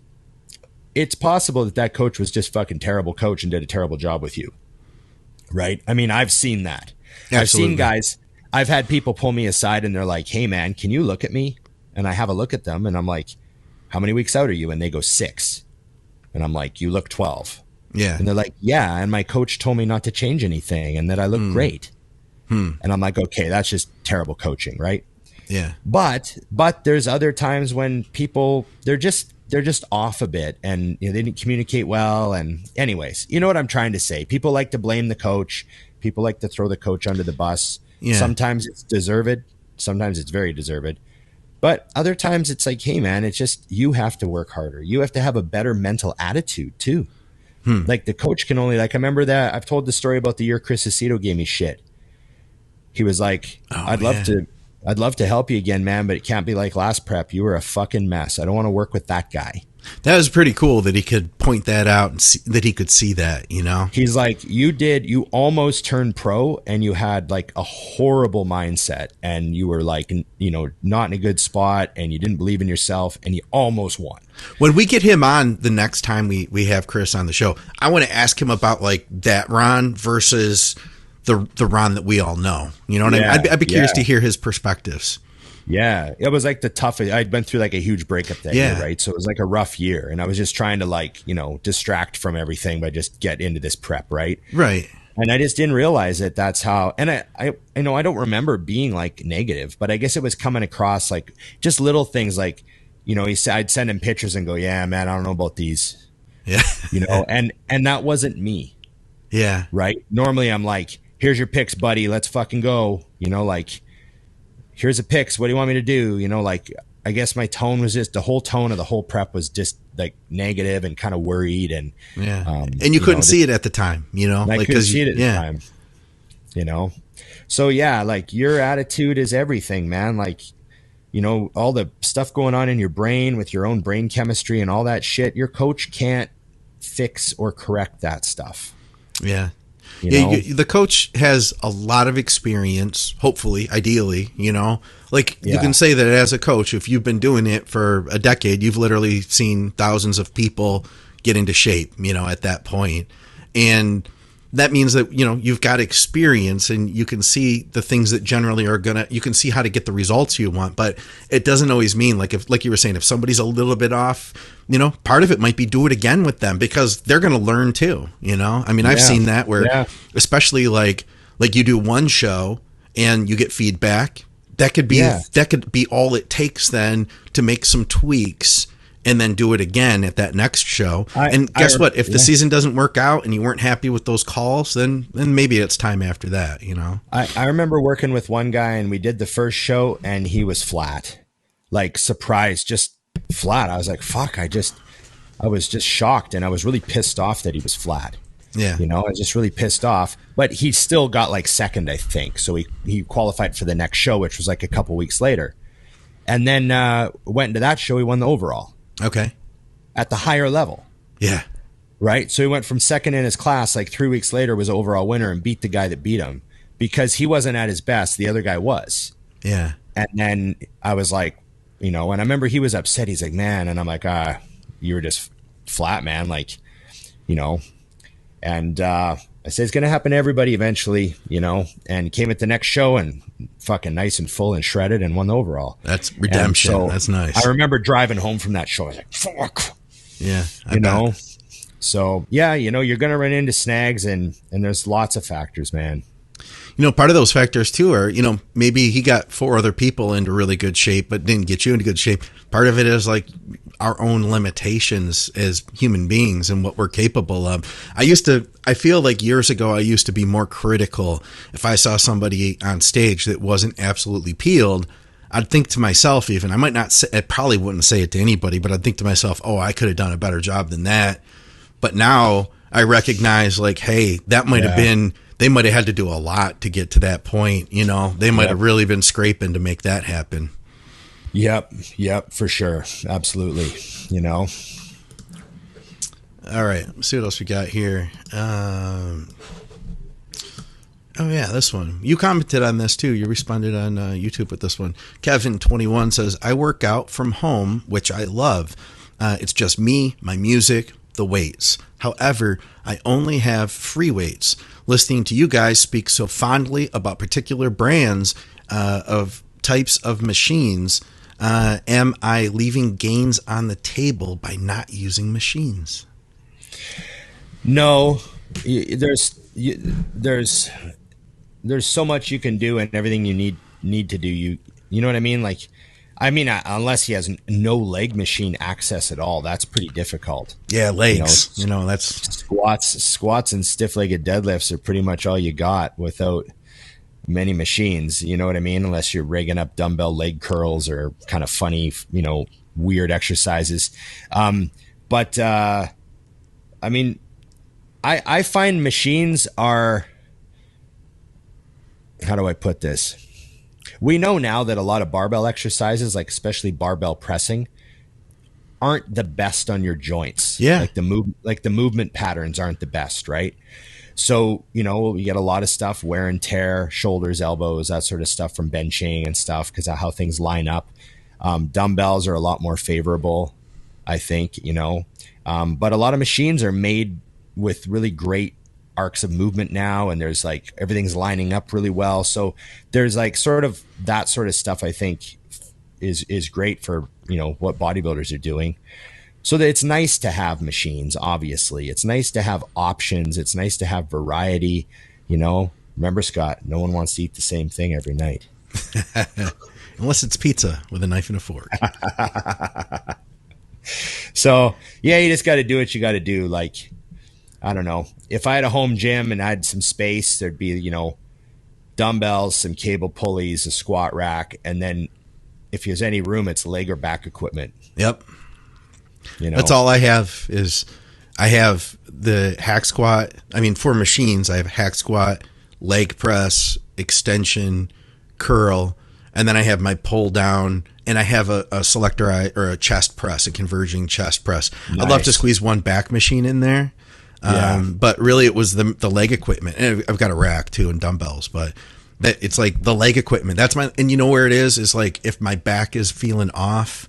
It's possible that coach was just fucking terrible coach and did a terrible job with you. Right. I mean, I've seen that. Absolutely. I've seen guys, I've had people pull me aside and they're like, hey man, can you look at me? And I have a look at them and I'm like, how many weeks out are you? And they go 6. And I'm like, you look 12. Yeah. And they're like, yeah. And my coach told me not to change anything and that I look great. And I'm like, okay, that's just terrible coaching. Right. Yeah. But there's other times when people, they're just off a bit and they didn't communicate well. And anyways, you know what I'm trying to say? People like to blame the coach. People like to throw the coach under the bus. Yeah. Sometimes it's deserved. Sometimes it's very deserved. But other times it's like, hey man, it's just, you have to work harder. You have to have a better mental attitude too. Like the coach can only, like, I remember that I've told the story about the year Chris Aceto gave me shit. He was like, I'd love to help you again, man, but it can't be like last prep. You were a fucking mess. I don't want to work with that guy. That was pretty cool that he could point that out and that he could see that, He's like, you almost turned pro and you had like a horrible mindset and you were like, not in a good spot and you didn't believe in yourself and you almost won. When we get him on the next time we have Chris on the show, I want to ask him about like that Ron versus the Ron that we all know. You know what I mean? I'd be curious to hear his perspectives. Yeah, it was like the toughest. I'd been through like a huge breakup that year, right? So it was like a rough year, and I was just trying to like, distract from everything by just get into this prep, right? Right. And I just didn't realize that that's how. And I don't remember being like negative, but I guess it was coming across like just little things like, he said I'd send him pictures and go, yeah, man, I don't know about these. Yeah. And that wasn't me. Yeah. Right. Normally I'm like, here's your pics, buddy. Let's fucking go. Like, here's a pics. What do you want me to do? Like, I guess my tone was just, the whole tone of the whole prep was just like negative and kind of worried. And, and you couldn't see it at the time, I couldn't see it at the time, So yeah, like your attitude is everything, man. Like, all the stuff going on in your brain with your own brain chemistry and all that shit, your coach can't fix or correct that stuff. Yeah. The coach has a lot of experience, hopefully, ideally, like you can say that as a coach, if you've been doing it for a decade, you've literally seen thousands of people get into shape, at that point. And that means that, you've got experience and you can see the things that generally you can see how to get the results you want, but it doesn't always mean like you were saying, if somebody's a little bit off, part of it might be do it again with them because they're going to learn too, I've seen that where, especially like you do one show and you get feedback that could be all it takes then to make some tweaks and then do it again at that next show. And guess what? If the season doesn't work out and you weren't happy with those calls, then maybe it's time after that, I remember working with one guy and we did the first show and he was flat, like surprised, just flat. I was like, fuck, I was just shocked and I was really pissed off that he was flat. Yeah. I was just really pissed off, but he still got like second, I think. So he qualified for the next show, which was like a couple weeks later. And then went into that show. He won the overall. Okay. At the higher level. Yeah. Right. So he went from second in his class, like 3 weeks later was overall winner and beat the guy that beat him because he wasn't at his best. The other guy was. Yeah. And then I was like, and I remember he was upset. He's like, man. And I'm like, you were just flat, man. Like, and I said, it's going to happen to everybody eventually, and came at the next show and fucking nice and full and shredded and won the overall. That's redemption. So that's nice. I remember driving home from that show. I was like, fuck. Yeah. So yeah, you're going to run into snags and there's lots of factors, man. Part of those factors too are, maybe he got 4 other people into really good shape, but didn't get you into good shape. Part of it is like our own limitations as human beings and what we're capable of. I feel like years ago, I used to be more critical. If I saw somebody on stage that wasn't absolutely peeled, I'd think to myself, even, I probably wouldn't say it to anybody, but I'd think to myself, oh, I could have done a better job than that. But now I recognize like, hey, that might have been, they might have had to do a lot to get to that point. They might have really been scraping to make that happen. Yep, for sure. Absolutely. All right, let's see what else we got here. Oh yeah, this one. You commented on this too. You responded on YouTube with this one. Kevin21 says, I work out from home, which I love. It's just me, my music, the weights. However, I only have free weights. Listening to you guys speak so fondly about particular brands of types of machines, am I leaving gains on the table by not using machines? No, there's so much you can do and everything you need to do. You know what I mean? Like, unless he has no leg machine access at all, that's pretty difficult. Yeah, legs. That's squats and stiff-legged deadlifts are pretty much all you got without many machines. You know what I mean? Unless you're rigging up dumbbell leg curls or kind of funny, weird exercises. I find machines are, how do I put this? We know now that a lot of barbell exercises, like especially barbell pressing, aren't the best on your joints. Yeah. Like the movement patterns aren't the best, right? So, you get a lot of stuff, wear and tear, shoulders, elbows, that sort of stuff from benching and stuff because of how things line up. Dumbbells are a lot more favorable, I think, but a lot of machines are made with really great arcs of movement now, and there's like everything's lining up really well. So there's like sort of that sort of stuff I think is great for, what bodybuilders are doing. So that it's nice to have machines, obviously. It's nice to have options. It's nice to have variety. Remember, Scott, no one wants to eat the same thing every night. Unless it's pizza with a knife and a fork. So, yeah, you just got to do what you got to do. Like, I don't know. If I had a home gym and I had some space, there'd be, dumbbells, some cable pulleys, a squat rack, and then if there's any room, it's leg or back equipment. Yep. That's all I have is I have the hack squat. For machines, I have hack squat, leg press, extension, curl, and then I have my pull down, and I have a selector or a chest press, a converging chest press. Nice. I'd love to squeeze one back machine in there. But really it was the leg equipment. And I've got a rack too and dumbbells, but that it's like the leg equipment. That's and you know where it is like if my back is feeling off,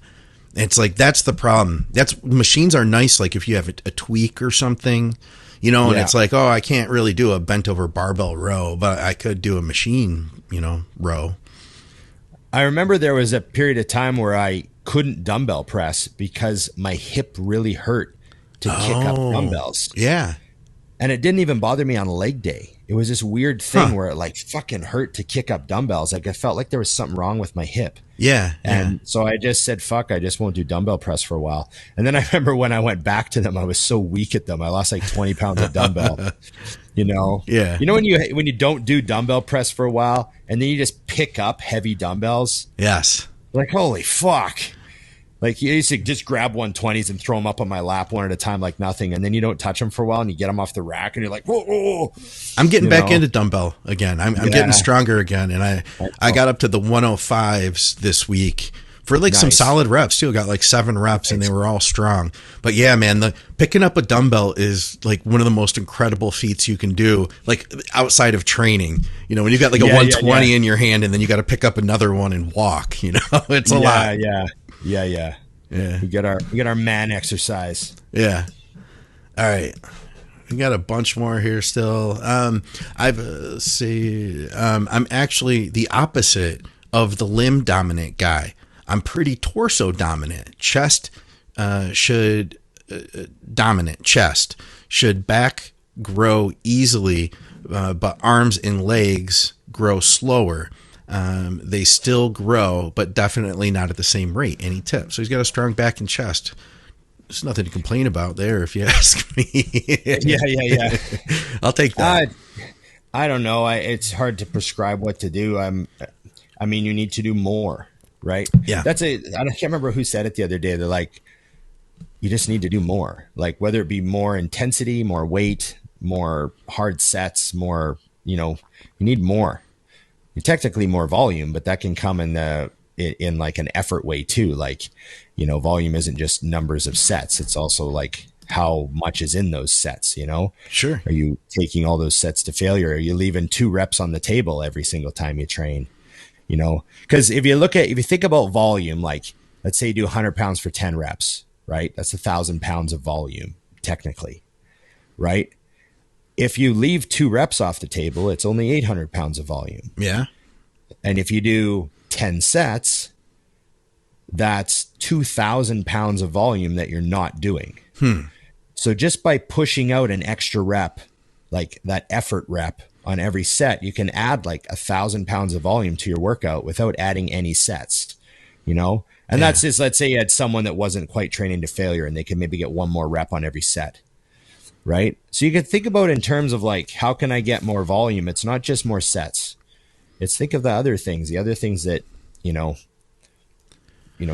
it's like, that's the problem. Machines are nice. Like if you have a tweak or something, you know, and it's like, oh, I can't really do a bent over barbell row, but I could do a machine, you know, row. I remember there was a period of time where I couldn't dumbbell press because my hip really hurt to kick up dumbbells. Yeah. And it didn't even bother me on leg day. It was this weird thing where it like fucking hurt to kick up dumbbells. Like I felt like there was something wrong with my hip. Yeah. And so I just said, fuck, I just won't do dumbbell press for a while. And then I remember when I went back to them, I was so weak at them. I lost like 20 pounds of dumbbell, you know? Yeah. You know, when you don't do dumbbell press for a while and then you just pick up heavy dumbbells. Yes. Like, holy fuck. Like you used to just grab 120s and throw them up on my lap one at a time like nothing. And then you don't touch them for a while and you get them off the rack and you're like, whoa, whoa, whoa. I'm getting back into dumbbell again. I'm getting stronger again. And I got up to the 105s this week for like some solid reps too. I got like 7 reps and they were all strong. But yeah, man, picking up a dumbbell is like one of the most incredible feats you can do, like outside of training. You know, when you got like a 120 in your hand and then you got to pick up another one and walk, you know, it's a lot. Yeah. We get our man exercise. Yeah. All right. We got a bunch more here still. I'm actually the opposite of the limb dominant guy. I'm pretty torso dominant. Chest should dominant chest. Should back grow easily, but arms and legs grow slower. They still grow, but definitely not at the same rate. Any tips? So he's got a strong back and chest. There's nothing to complain about there, if you ask me. Yeah. I'll take that. I don't know. It's hard to prescribe what to do. I mean, you need to do more, right? Yeah. I can't remember who said it the other day. They're like, you just need to do more. Like whether it be more intensity, more weight, more hard sets, more, you need more. Technically more volume, but that can come in like an effort way too. Like, volume isn't just numbers of sets. It's also like how much is in those sets, Sure. Are you taking all those sets to failure? Are you leaving 2 reps on the table every single time you train? Because if you think about volume, like let's say you do 100 pounds for 10 reps, right? That's 1,000 pounds of volume technically, right? If you leave 2 reps off the table, it's only 800 pounds of volume. Yeah. And if you do 10 sets, that's 2,000 pounds of volume that you're not doing. So just by pushing out an extra rep, like that effort rep on every set, you can add like 1,000 pounds of volume to your workout without adding any sets, And that's just, let's say you had someone that wasn't quite training to failure and they could maybe get 1 more rep on every set. Right. So you could think about it in terms of like, how can I get more volume? It's not just more sets. It's think of the other things that,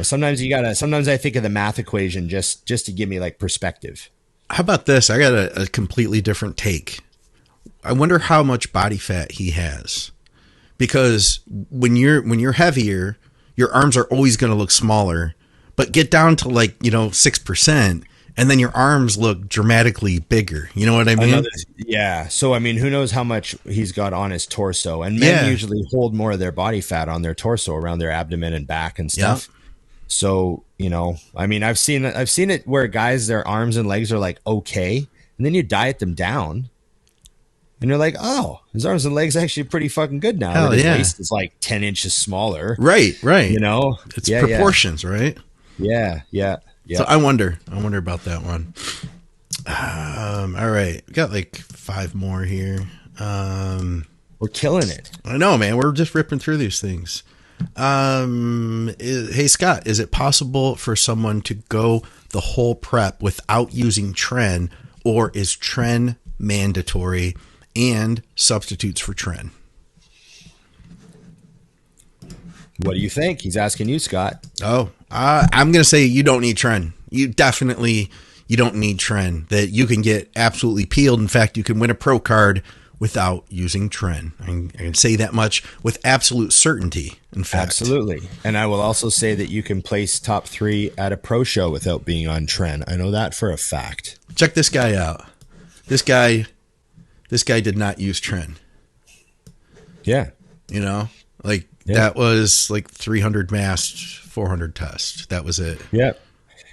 sometimes I think of the math equation just to give me like perspective. How about this? I got a completely different take. I wonder how much body fat he has, because when you're heavier, your arms are always going to look smaller, but get down to like, 6%. And then your arms look dramatically bigger. You know what I mean? Yeah. So, I mean, who knows how much he's got on his torso. And men usually hold more of their body fat on their torso, around their abdomen and back and stuff. Yep. So, I mean, I've seen it where guys, their arms and legs are like, okay. And then you diet them down. And you're like, oh, his arms and legs actually pretty fucking good now. Hell, his waist is like 10 inches smaller. Right. It's proportions, right? Yeah. So I wonder about that one. All right. We got like 5 more here. We're killing it. I know, man. We're just ripping through these things. Hey, Scott, is it possible for someone to go the whole prep without using tren, or is tren mandatory and substitutes for tren? What do you think? He's asking you, Scott. Oh, I'm going to say you don't need tren. You don't need tren. That you can get absolutely peeled. In fact, you can win a pro card without using tren. I can say that much with absolute certainty. In fact, absolutely. And I will also say that you can place top 3 at a pro show without being on tren. I know that for a fact. Check this guy out. this guy did not use tren. Yeah. You know, like that was like 300 mass, 400 test. That was it. Yeah.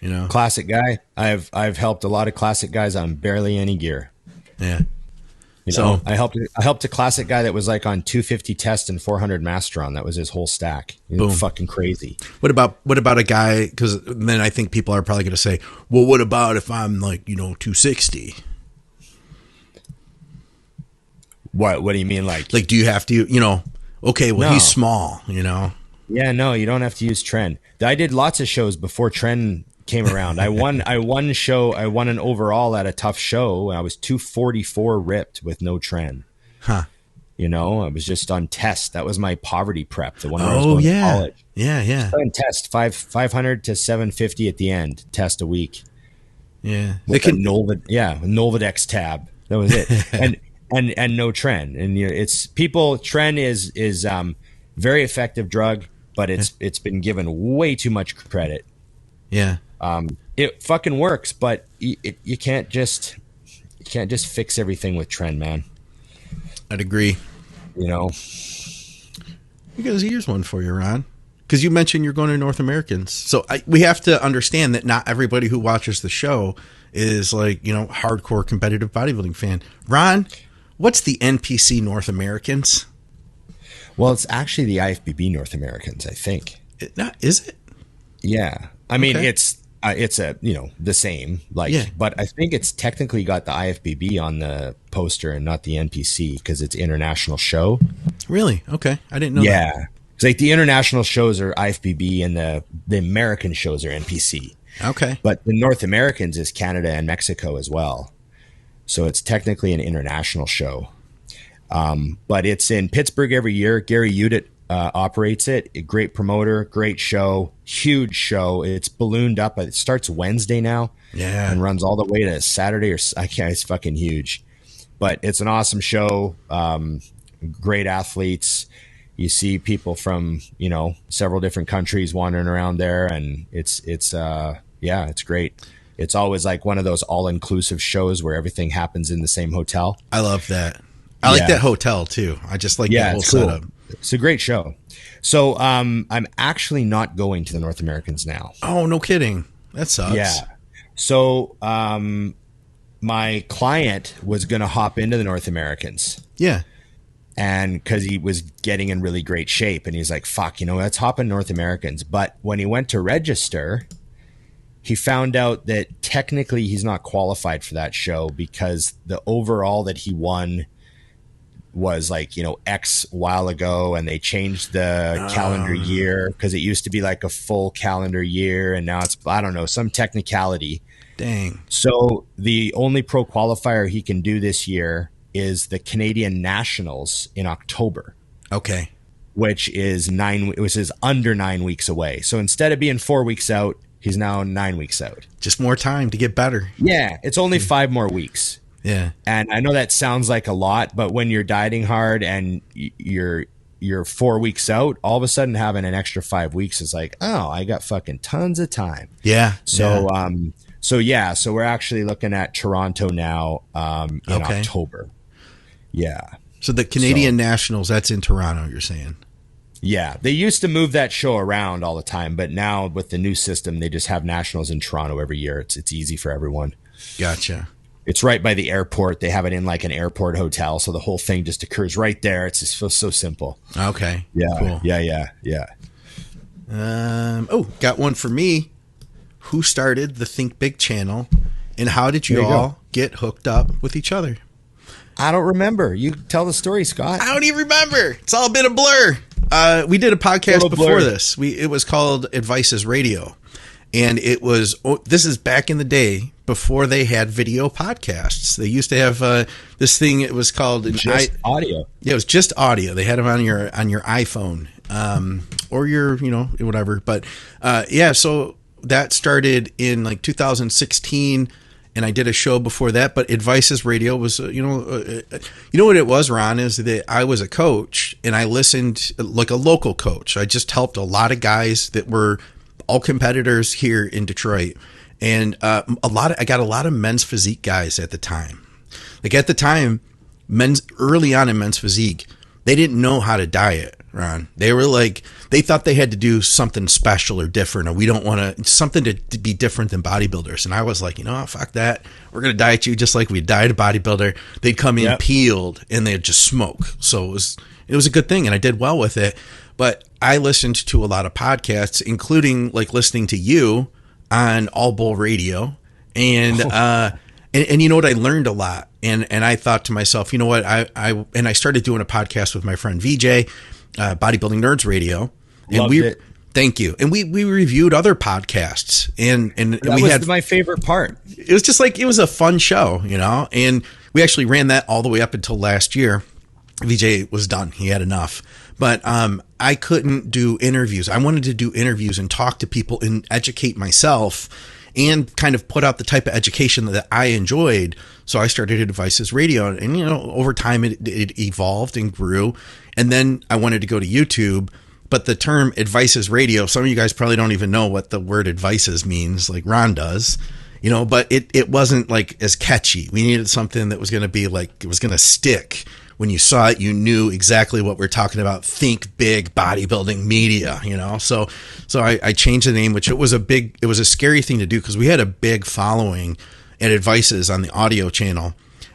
You know, classic guy. I've helped a lot of classic guys on barely any gear. Yeah. You know, I helped a classic guy that was like on 250 test and 400 master on. That was his whole stack. Boom. Fucking crazy. What about a guy? Because then I think people are probably going to say, well, what about if I'm like, 260? What do you mean? Like do you have to, okay, well, no. He's small, Yeah, no, you don't have to use tren. I did lots of shows before tren came around. I won an overall at a tough show. I was 244 ripped with no tren. Huh. I was just on test. That was my poverty prep. The one where I was going to college. Yeah. Just on test 500 to 750 at the end. Test a week. Yeah. With Nolvadex tab. That was it. and no tren. And it's people. Tren is very effective drug, but it's been given way too much credit. Yeah. It fucking works, but you can't just fix everything with tren, man. I'd agree. Because here's one for you, Ron. Because you mentioned you're going to North Americans, so we have to understand that not everybody who watches the show is like hardcore competitive bodybuilding fan. Ron, what's the NPC North Americans? Well, it's actually the IFBB North Americans, I think. Is it? Yeah. I mean, it's the same, but I think it's technically got the IFBB on the poster and not the NPC because it's international show. Really? Okay. I didn't know that. Yeah. It's like the international shows are IFBB and the American shows are NPC. Okay. But the North Americans is Canada and Mexico as well. So it's technically an international show. But it's in Pittsburgh every year. Gary Udit operates it. A great promoter, great show, huge show. It's ballooned up. It starts Wednesday now, and runs all the way to Saturday. It's fucking huge, but it's an awesome show. Great athletes. You see people from several different countries wandering around there, and it's great. It's always like one of those all-inclusive shows where everything happens in the same hotel. I love that. I like that hotel too. I just like that whole setup. It's a great show. So I'm actually not going to the North Americans now. Oh, no kidding. That sucks. Yeah. So my client was going to hop into the North Americans. Yeah. And because he was getting in really great shape. And he's like, fuck, let's hop in North Americans. But when he went to register, he found out that technically he's not qualified for that show because the overall that he won was like, X while ago, and they changed the calendar year because it used to be like a full calendar year. And now it's, I don't know, some technicality. Dang. So the only pro qualifier he can do this year is the Canadian Nationals in October. Okay. Which is under 9 weeks away. So instead of being 4 weeks out, he's now 9 weeks out. Just more time to get better. Yeah. It's only 5 more weeks. Yeah. And I know that sounds like a lot, but when you're dieting hard and you're 4 weeks out, all of a sudden having an extra 5 weeks is like, oh, I got fucking tons of time. Yeah. So we're actually looking at Toronto now in October. Yeah. So the Canadian Nationals, that's in Toronto, you're saying? Yeah. They used to move that show around all the time, but now with the new system, they just have Nationals in Toronto every year. It's easy for everyone. Gotcha. It's right by the airport. They have it in like an airport hotel. So the whole thing just occurs right there. It's just so simple. Okay. Yeah. Cool. Yeah. Got one for me. Who started the Think Big channel and how did you all get hooked up with each other? I don't remember. You tell the story, Scott. I don't even remember. It's all been a blur. We did a podcast before this. It was called Advices Radio. And this is back in the day before they had video podcasts. They used to have this thing. It was called Just Audio. Yeah, it was just audio. They had them on your iPhone or your whatever. But so that started in like 2016, and I did a show before that. But Advices Radio was what it was, Ron, is that I was a coach and I listened like a local coach. I just helped a lot of guys that were all competitors here in Detroit, and I got a lot of men's physique guys at the time. Like at the time, early on in men's physique, they didn't know how to diet, Ron. They were like, they thought they had to do something special or different, or we don't want to, something to be different than bodybuilders. And I was like, you know, fuck that. We're going to diet you just like we diet a bodybuilder. They'd come in peeled and they'd just smoke. So it was a good thing. And I did well with it. But I listened to a lot of podcasts, including like listening to you on All Bull Radio. And, and you know what? I learned a lot. And I thought to myself, you know what? I started doing a podcast with my friend VJ, Bodybuilding Nerds Radio. And Loved it. Thank you. And we reviewed other podcasts, and that we was had my favorite part. It was just like, it was a fun show, you know, and we actually ran that all the way up until last year. VJ was done. He had enough. But I couldn't do interviews. I wanted to do interviews and talk to people and educate myself and kind of put out the type of education that I enjoyed. So I started Advices Radio, and you know, over time it evolved and grew. And then I wanted to go to YouTube, but the term Advices Radio, some of you guys probably don't even know what the word advices means, like Ron does, you know, but it wasn't like as catchy. We needed something that was going to be like, it was going to stick. When you saw it, you knew exactly what we're talking about. Think big bodybuilding media, you know? So I changed the name, which it was a scary thing to do because we had a big following at Advices on the audio channel.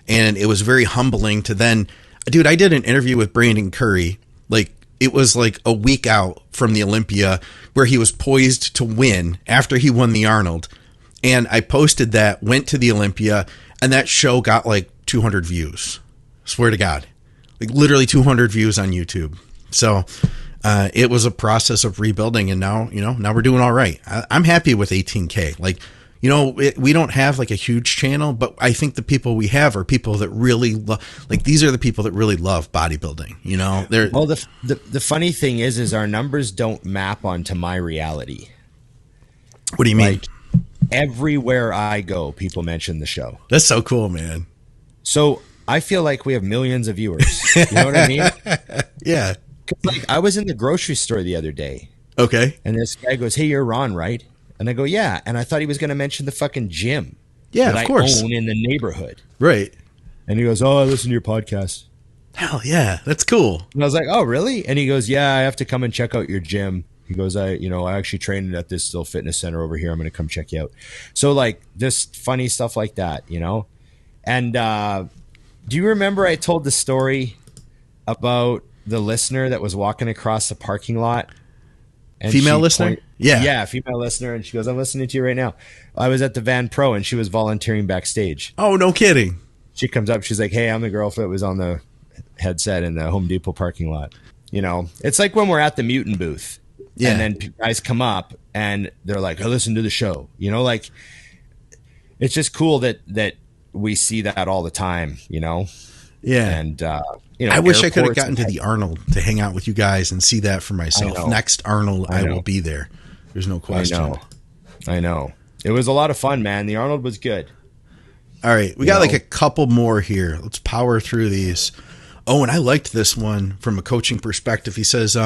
And it was very humbling to then, dude, I did an interview with Brandon Curry. Like, it was like a week out from the Olympia where he was poised to win after he won the Arnold. And I posted that, went to the Olympia, and that show got like 200 views. Swear to God. Like literally 200 views on YouTube. So it was a process of rebuilding, and now we're doing all right. I'm happy with 18K. Like, you know, we don't have like a huge channel, but I think the people we have are people that really like, these are the people that really love bodybuilding, you know? Well, the funny thing is our numbers don't map onto my reality. What do you mean? Like, everywhere I go, people mention the show. That's so cool, man. So I feel like we have millions of viewers. You know what I mean? Yeah. Like, I was in the grocery store the other day. Okay. And this guy goes, "Hey, you're Ron, right?" And I go, "Yeah." And I thought he was going to mention the fucking gym. Yeah, that of course. I own in the neighborhood. Right. And he goes, "Oh, I listen to your podcast." Hell yeah. That's cool. And I was like, "Oh, really?" And he goes, "Yeah, I have to come and check out your gym." He goes, I actually trained at this still fitness center over here. I'm going to come check you out. So like just funny stuff like that, you know? And, do you remember I told the story about the listener that was walking across the parking lot? And female listener? Yeah, female listener. And she goes, "I'm listening to you right now." I was at the Van Pro and she was volunteering backstage. Oh, no kidding. She comes up. She's like, "Hey, I'm the girl that was on the headset in the Home Depot parking lot." You know, it's like when we're at the Mutant booth. Yeah. And then guys come up and they're like, "I listen to the show." You know, like, it's just cool that we see that all the time, you know? Yeah. And, you know, I wish I could have gotten to the Arnold to hang out with you guys and see that for myself. Next Arnold, I will be there. There's no question. I know. It was a lot of fun, man. The Arnold was good. All right. We got like a couple more here. Let's power through these. Oh, and I liked this one from a coaching perspective. He says,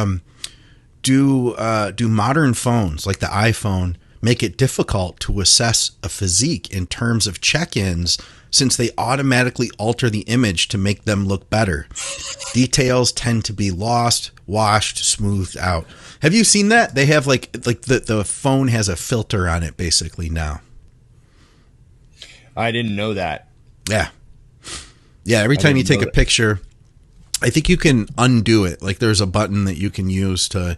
do modern phones like the iPhone make it difficult to assess a physique in terms of check-ins since they automatically alter the image to make them look better? Details tend to be lost, washed, smoothed out. Have you seen that? They have like the phone has a filter on it basically now. I didn't know that. Yeah. Yeah, every time you take a picture, I think you can undo it. Like there's a button that you can use to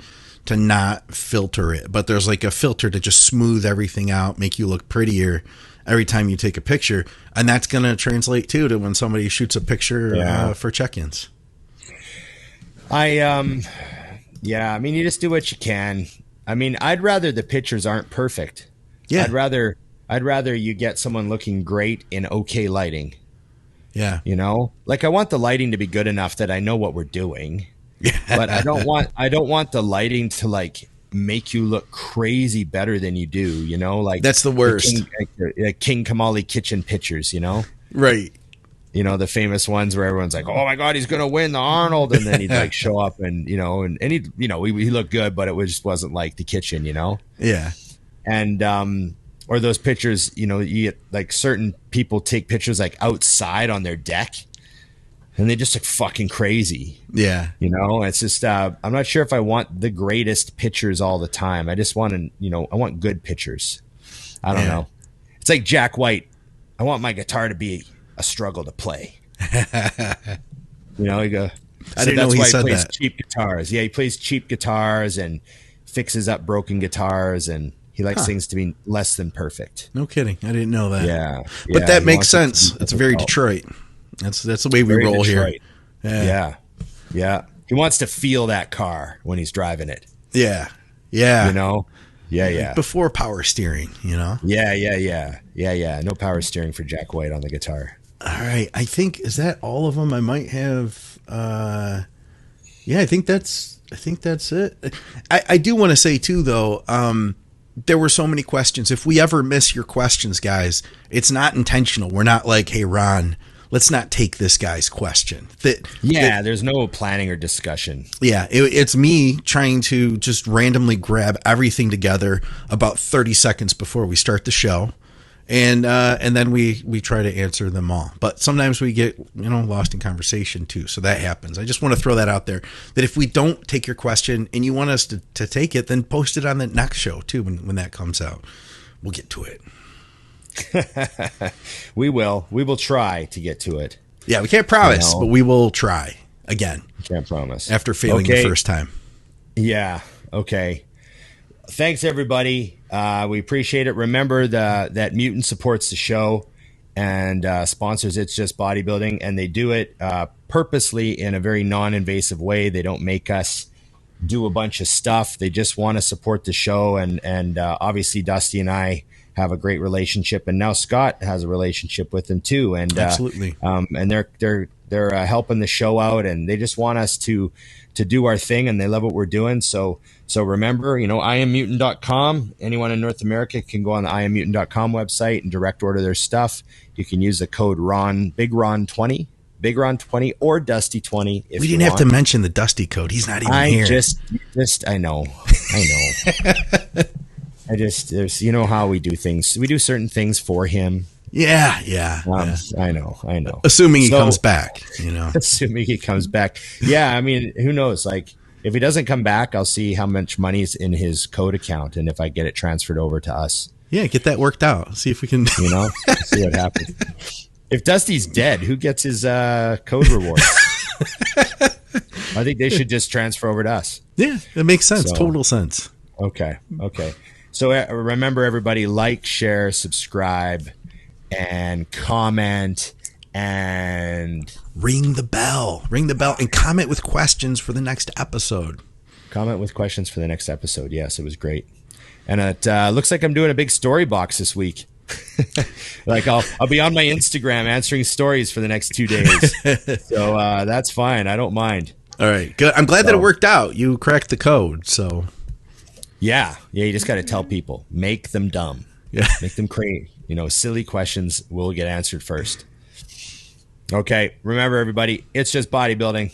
not filter it, but there's like a filter to just smooth everything out, make you look prettier every time you take a picture. And that's going to translate too to when somebody shoots a picture for check-ins. I mean, you just do what you can. I mean, I'd rather the pictures aren't perfect. Yeah. I'd rather you get someone looking great in okay lighting. Yeah. You know, like I want the lighting to be good enough that I know what we're doing. But I don't want the lighting to like make you look crazy better than you do, you know? Like that's the worst. King Kamal kitchen pictures, you know? Right. You know, the famous ones where everyone's like, "Oh my God, he's going to win the Arnold." And then he'd like show up and, you know, and he looked good, but it just wasn't like the kitchen, you know? Yeah. And, or those pictures, you get like certain people take pictures like outside on their deck and they just look fucking crazy. Yeah. It's just, I'm not sure if I want the greatest pictures all the time. I just want to, I want good pictures. I don't know. It's like Jack White. I want my guitar to be a struggle to play. You go. I didn't know he said plays that. Cheap guitars. Yeah, he plays cheap guitars and fixes up broken guitars, and he likes things to be less than perfect. No kidding. I didn't know that. Yeah. But that makes sense. It's very Detroit. That's the way we roll Detroit. Here. Yeah. He wants to feel that car when he's driving it. Yeah. Yeah. Before power steering, Yeah. No power steering for Jack White on the guitar. All right. I think, is that all of them? I might have, I think that's it. I do want to say too, though, there were so many questions. If we ever miss your questions, guys, it's not intentional. We're not like, hey, Ron, let's not take this guy's question. There's no planning or discussion. Yeah, it's me trying to just randomly grab everything together about 30 seconds before we start the show. And then we try to answer them all. But sometimes we get, lost in conversation too. So that happens. I just want to throw that out there, that if we don't take your question and you want us to take it, then post it on the next show too when that comes out. We'll get to it. We will try to get to it. Yeah, we can't promise, but we will try again. Can't promise. After failing the first time. Yeah. Okay. Thanks, everybody. We appreciate it. Remember that Mutant supports the show and sponsors It's Just Bodybuilding, and they do it purposely in a very non-invasive way. They don't make us do a bunch of stuff. They just want to support the show, and obviously Dusty and I have a great relationship, and now Scott has a relationship with them too. And absolutely, and they're helping the show out, and they just want us to do our thing, and they love what we're doing. So remember, IamMutant.com. Anyone in North America can go on the IamMutant.com website and direct order their stuff. You can use the code BigRon20, BigRon20 or Dusty20. We didn't have to mention the Dusty code. He's not even here. I know. There's, how we do things. We do certain things for him. Yeah. I know. Assuming he comes back, Assuming he comes back. Yeah, I mean, who knows? Like, if he doesn't come back, I'll see how much money's in his code account and if I get it transferred over to us. Yeah, get that worked out. See if we can, see what happens. If Dusty's dead, who gets his code reward? I think they should just transfer over to us. Yeah, it makes sense. Total sense. Okay. So remember, everybody, like, share, subscribe, and comment, and ring the bell, and comment with questions for the next episode. Yes, it was great. And it looks like I'm doing a big story box this week. Like I'll be on my Instagram answering stories for the next 2 days. So that's fine. I don't mind. All right, good. I'm glad that it worked out. You cracked the code. So yeah. You just got to tell people, make them dumb. Yeah, make them crazy. Silly questions will get answered first. Okay, remember, everybody, it's just bodybuilding.